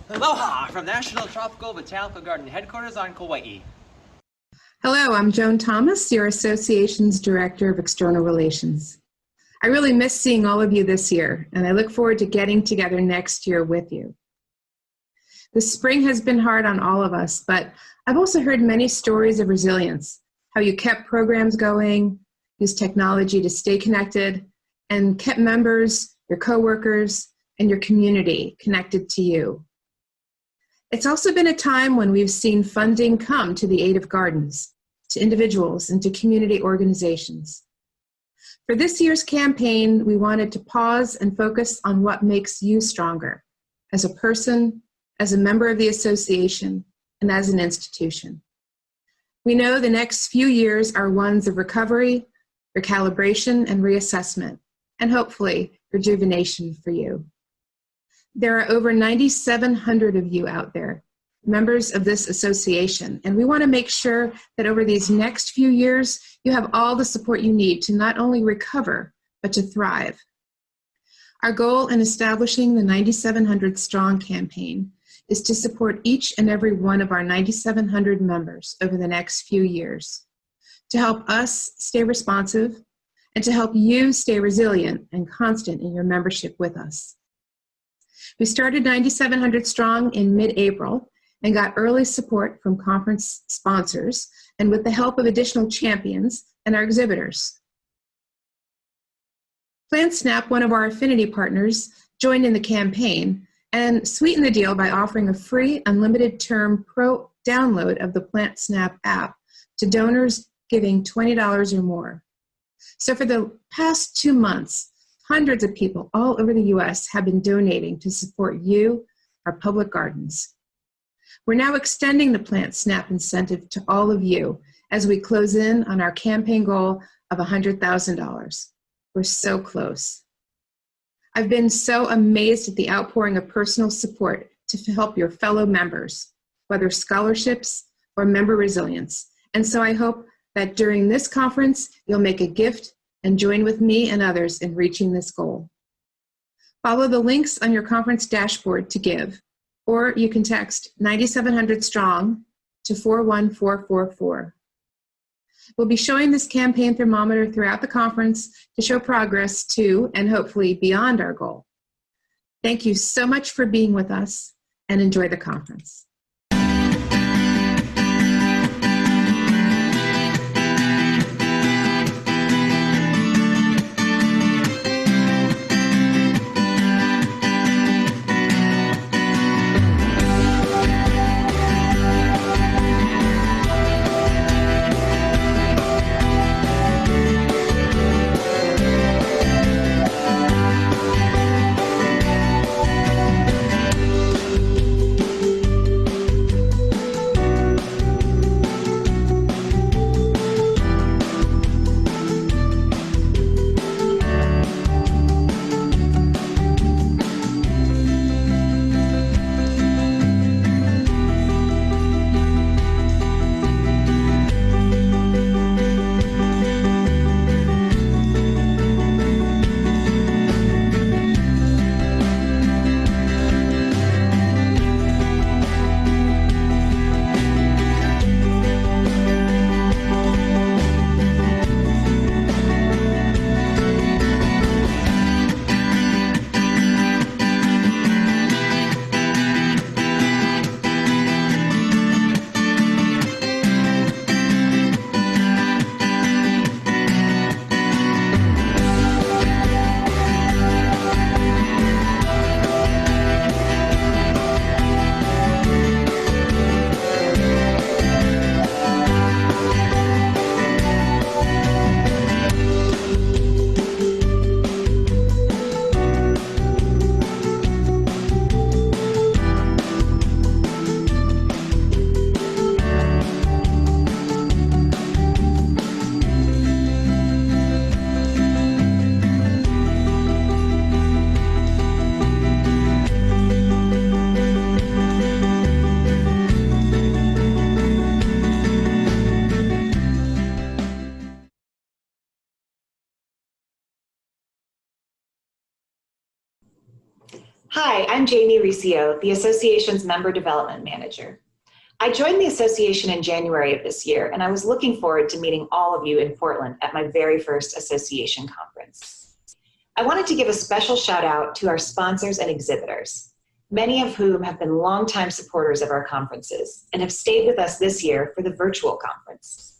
Aloha from National Tropical Botanical Garden Headquarters on Kauai. Hello, I'm Joan Thomas, your association's Director of External Relations. I really miss seeing all of you this year, and I look forward to getting together next year with you. The spring has been hard on all of us, but I've also heard many stories of resilience, how you kept programs going, used technology to stay connected, and kept members, your coworkers, and your community connected to you. It's also been a time when we've seen funding come to the aid of gardens, to individuals, and to community organizations. For this year's campaign, we wanted to pause and focus on what makes you stronger as a person, as a member of the association, and as an institution. We know the next few years are ones of recovery, recalibration, and reassessment, and hopefully rejuvenation for you. There are over 9,700 of you out there, members of this association, and we want to make sure that over these next few years, you have all the support you need to not only recover, but to thrive. Our goal in establishing the 9,700 Strong campaign is to support each and every one of our 9,700 members over the next few years, to help us stay responsive and to help you stay resilient and constant in your membership with us. We started 9,700 Strong in mid-April and got early support from conference sponsors and with the help of additional champions and our exhibitors. PlanSnap, one of our affinity partners, joined in the campaign and sweetened the deal by offering a free unlimited term pro download of the PlanSnap app to donors giving $20 or more. So for the past 2 months, hundreds of people all over the US have been donating to support you, our public gardens. We're now extending the PlanSnap incentive to all of you as we close in on our campaign goal of $100,000. We're so close. I've been so amazed at the outpouring of personal support to help your fellow members, whether scholarships or member resilience. And so I hope that during this conference, you'll make a gift and join with me and others in reaching this goal. Follow the links on your conference dashboard to give, or you can text 9,700 Strong to 41444. We'll be showing this campaign thermometer throughout the conference to show progress to and hopefully beyond our goal. Thank you so much for being with us and enjoy the conference. Hi, I'm Jamie Riccio, the association's Member Development Manager. I joined the association in January of this year, and I was looking forward to meeting all of you in Portland at my very first association conference. I wanted to give a special shout out to our sponsors and exhibitors, many of whom have been longtime supporters of our conferences and have stayed with us this year for the virtual conference.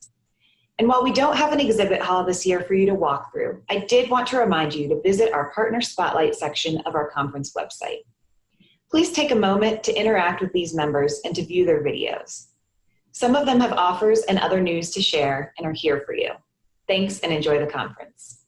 And while we don't have an exhibit hall this year for you to walk through, I did want to remind you to visit our Partner Spotlight section of our conference website. Please take a moment to interact with these members and to view their videos. Some of them have offers and other news to share and are here for you. Thanks and enjoy the conference.